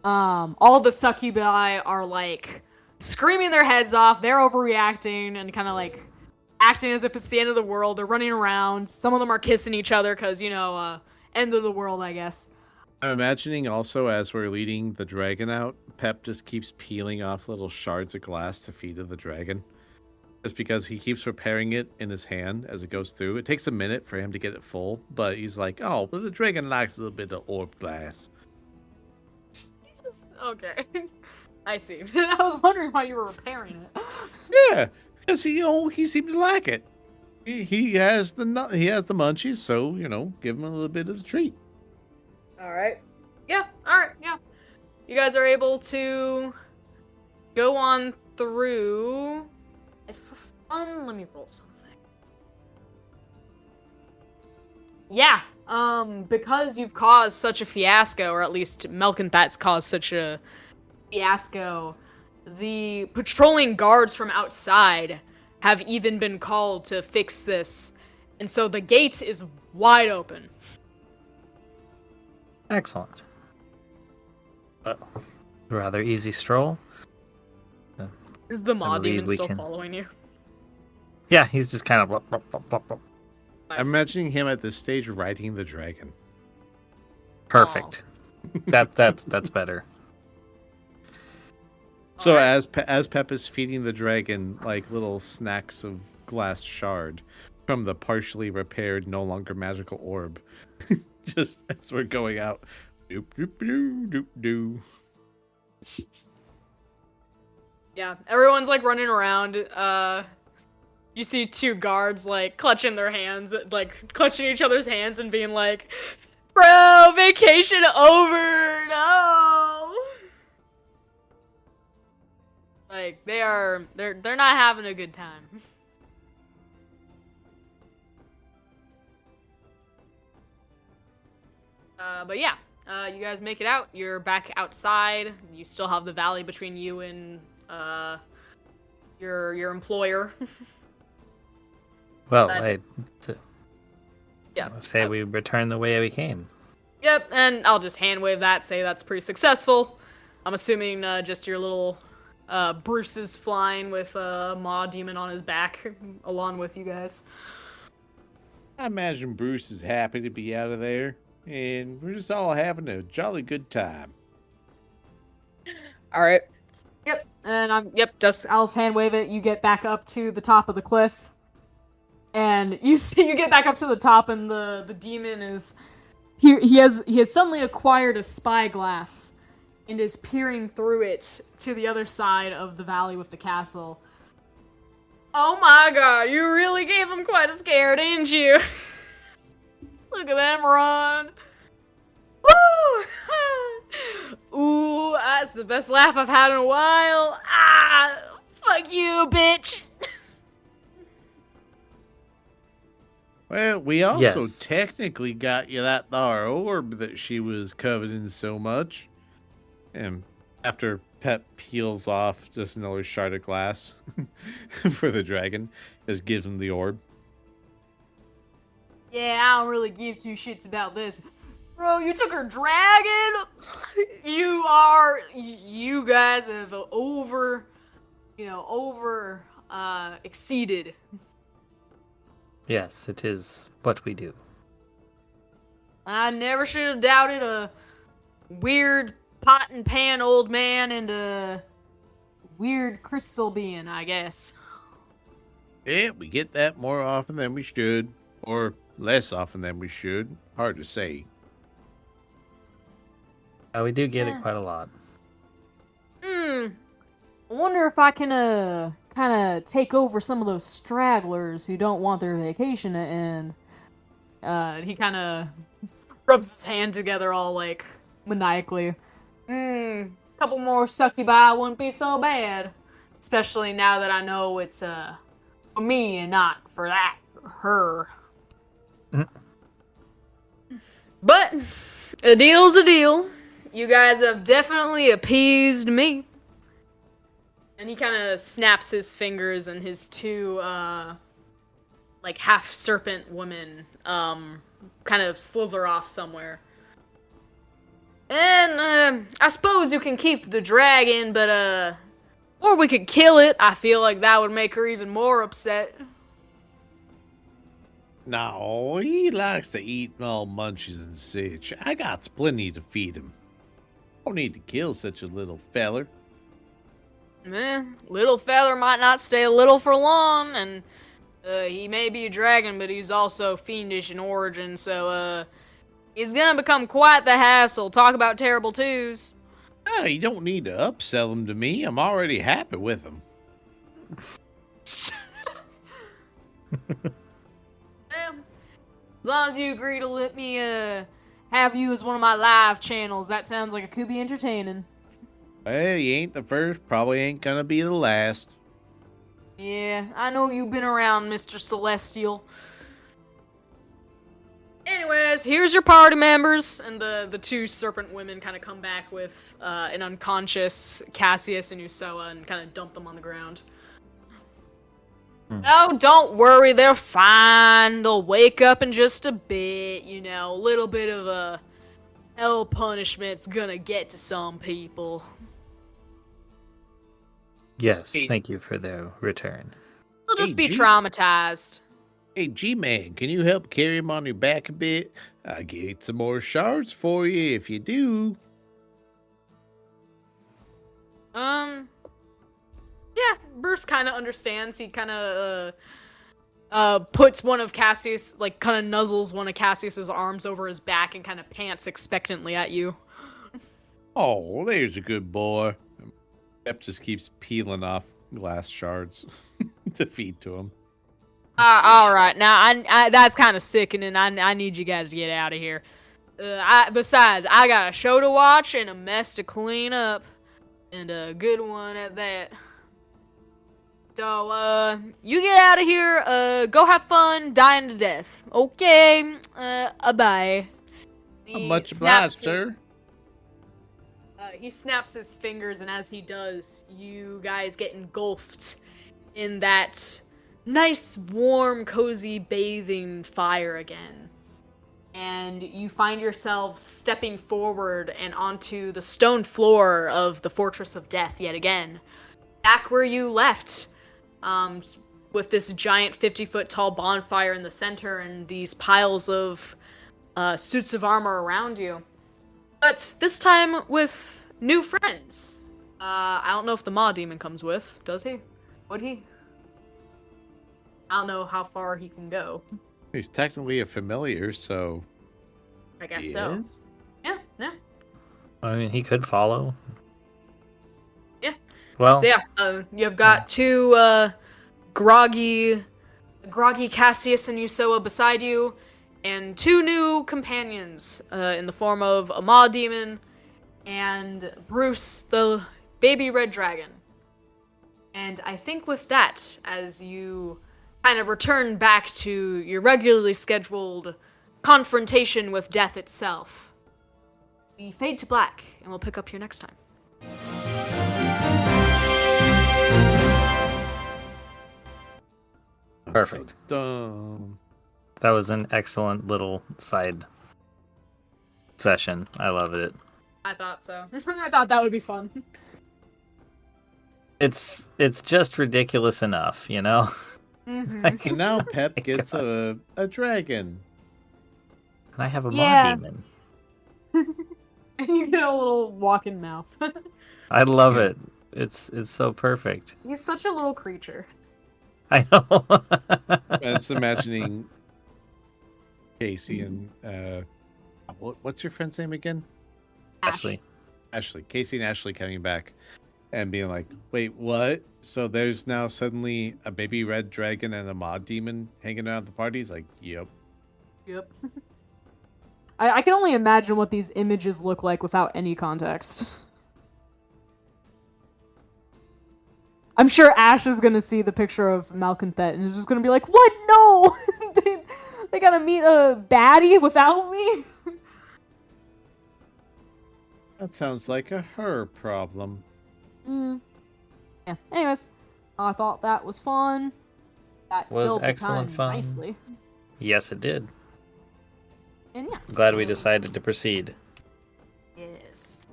All the succubi are like screaming their heads off. They're overreacting and kind of like acting as if it's the end of the world. They're running around. Some of them are kissing each other because, end of the world, I guess. I'm imagining also as we're leading the dragon out, Pep just keeps peeling off little shards of glass to feed to the dragon. Just because he keeps preparing it in his hand as it goes through. It takes a minute for him to get it full, but he's like, oh, well, the dragon likes a little bit of orb glass. Okay. I see. I was wondering why you were repairing it. Yeah, because he seemed to like it. He has the munchies, so give him a little bit of a treat. All right. Yeah. All right. Yeah. You guys are able to go on through. For fun, let me roll something. Yeah. Because you've caused such a fiasco, or at least Melkenthats caused such a fiasco, the patrolling guards from outside have even been called to fix this, and so the gate is wide open. Excellent. Rather easy stroll. Is the Maw believe Demon we still can- following you? Yeah, he's just kind of blop, blop, blop, blop, blop. Nice. I'm imagining him at this stage riding the dragon. Perfect. That's better. So Alright. as Pep is feeding the dragon like little snacks of glass shard from the partially repaired, no longer magical orb, just as we're going out, doop doop doo doop doo. Yeah, everyone's like running around. You see two guards like clutching their hands, like clutching each other's hands and being like, "Bro, vacation over, no!" Like they're not having a good time. But yeah, you guys make it out. You're back outside. You still have the valley between you and your employer. Well, But- Yeah. say we return the way we came. Yep, and I'll just hand wave that, say that's pretty successful. I'm assuming just your little Bruce is flying with a Maw Demon on his back along with you guys. I imagine Bruce is happy to be out of there, and we're just all having a jolly good time. Alright. Yep, and I'll just hand wave it. You get back up to the top of the cliff, and you get back up to the top, and the demon is he has suddenly acquired a spyglass and is peering through it to the other side of the valley with the castle. Oh my god, you really gave him quite a scare, didn't you? Look at them run. Woo! Ooh, that's the best laugh I've had in a while. Ah, fuck you, bitch. Well, we also Yes. technically got you that thar orb that she was coveting so much. And after Pep peels off just another shard of glass for the dragon, just gives him the orb. Yeah, I don't really give two shits about this. Bro, you took her dragon? You guys have exceeded. Yes, it is what we do. I never should have doubted a weird pot and pan old man and a weird crystal being, I guess. Yeah, we get that more often than we should, or less often than we should. Hard to say. We do get Yeah. it quite a lot. I wonder if I can kind of take over some of those stragglers who don't want their vacation to end. He kind of rubs his hands together all like, Maniacally. couple more succubi wouldn't be so bad. Especially now that I know it's, for me and not for her. But, a deal's a deal. You guys have definitely appeased me. And he kind of snaps his fingers, and his two, like, half-serpent women, kind of slither off somewhere. And, I suppose you can keep the dragon, but, or we could kill it. I feel like that would make her even more upset. No, he likes to eat all munchies and such. I got plenty to feed him. Don't need to kill such a little feller. Little feller might not stay little for long, and he may be a dragon, but he's also fiendish in origin, so he's gonna become quite the hassle. Talk about terrible twos. Oh, you don't need to upsell him to me. I'm already happy with him. As long as you agree to let me have you as one of my live channels, that sounds like it could be entertaining. Well, you ain't the first, probably ain't gonna be the last. Yeah, I know you've been around, Mr. Celestial. Anyways, here's your party members, and the two serpent women kind of come back with an unconscious Cassius and Usoa and kind of dump them on the ground. Oh, don't worry, they're fine. They'll wake up in just a bit, you know. A little bit of a hell punishment's gonna get to some people. Yes, Hey. thank you for the return. They'll just Hey, be G- traumatized. Hey, G-Man, can you help carry him on your back a bit? I'll get some more shards for you if you do. Yeah, Bruce kind of understands. He kind of puts one of Cassius, like, kind of nuzzles one of Cassius's arms over his back and kind of pants expectantly at you. Oh, there's a good boy. Pep just keeps peeling off glass shards to feed to him. All right, now I that's kind of sickening. I need you guys to get out of here. Besides, I got a show to watch and a mess to clean up, and a good one at that. So, you get out of here. Go have fun, dying to death. Okay. Bye. I'm much obliged, sir. He snaps his fingers, and as he does, you guys get engulfed in that nice, warm, cozy bathing fire again. And you find yourselves stepping forward and onto the stone floor of the Fortress of Death yet again. Back where you left, with this giant 50-foot tall bonfire in the center and these piles of suits of armor around you. But this time with new friends. I don't know if the Maw Demon comes with. Does he? Would he? I don't know how far he can go. He's technically a familiar, so... I guess so. Yeah. I mean, he could follow. Yeah. Well, So yeah, you've got two groggy Cassius and Usoa beside you, and two new companions in the form of a Maw Demon and Bruce, the baby red dragon. And I think with that, as you kind of return back to your regularly scheduled confrontation with death itself, we fade to black, and we'll pick up here next time. perfect. Dum. That was an excellent little side session. I love it. I thought so. I thought that would be fun. It's just ridiculous enough, you know? Mm-hmm. And now Pep gets a dragon. And I have a Yeah. Maw Demon. And you get a little walking mouth. I love it. It's so perfect. He's such a little creature. I know. I'm just imagining Casey and what's your friend's name again? Ashley. Ashley. Casey and Ashley coming back and being like, "Wait, what? So there's now suddenly a baby red dragon and a Maw Demon hanging out at the party?" He's like, "Yep." Yep. I can only imagine what these images look like without any context. I'm sure Ash is gonna see the picture of Malconthet and is just gonna be like, "What? No! they gotta meet a baddie without me?" That sounds like a her problem. Mm. Yeah. Anyways, I thought that was fun. That Was filled the excellent time fun. nicely. Yes, it did. And yeah. Glad we decided to proceed. Yes.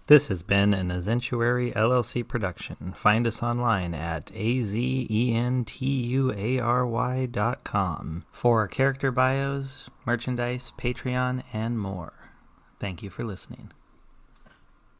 This has been an Azentuary LLC production. Find us online at azentuary.com for character bios, merchandise, Patreon, and more. Thank you for listening.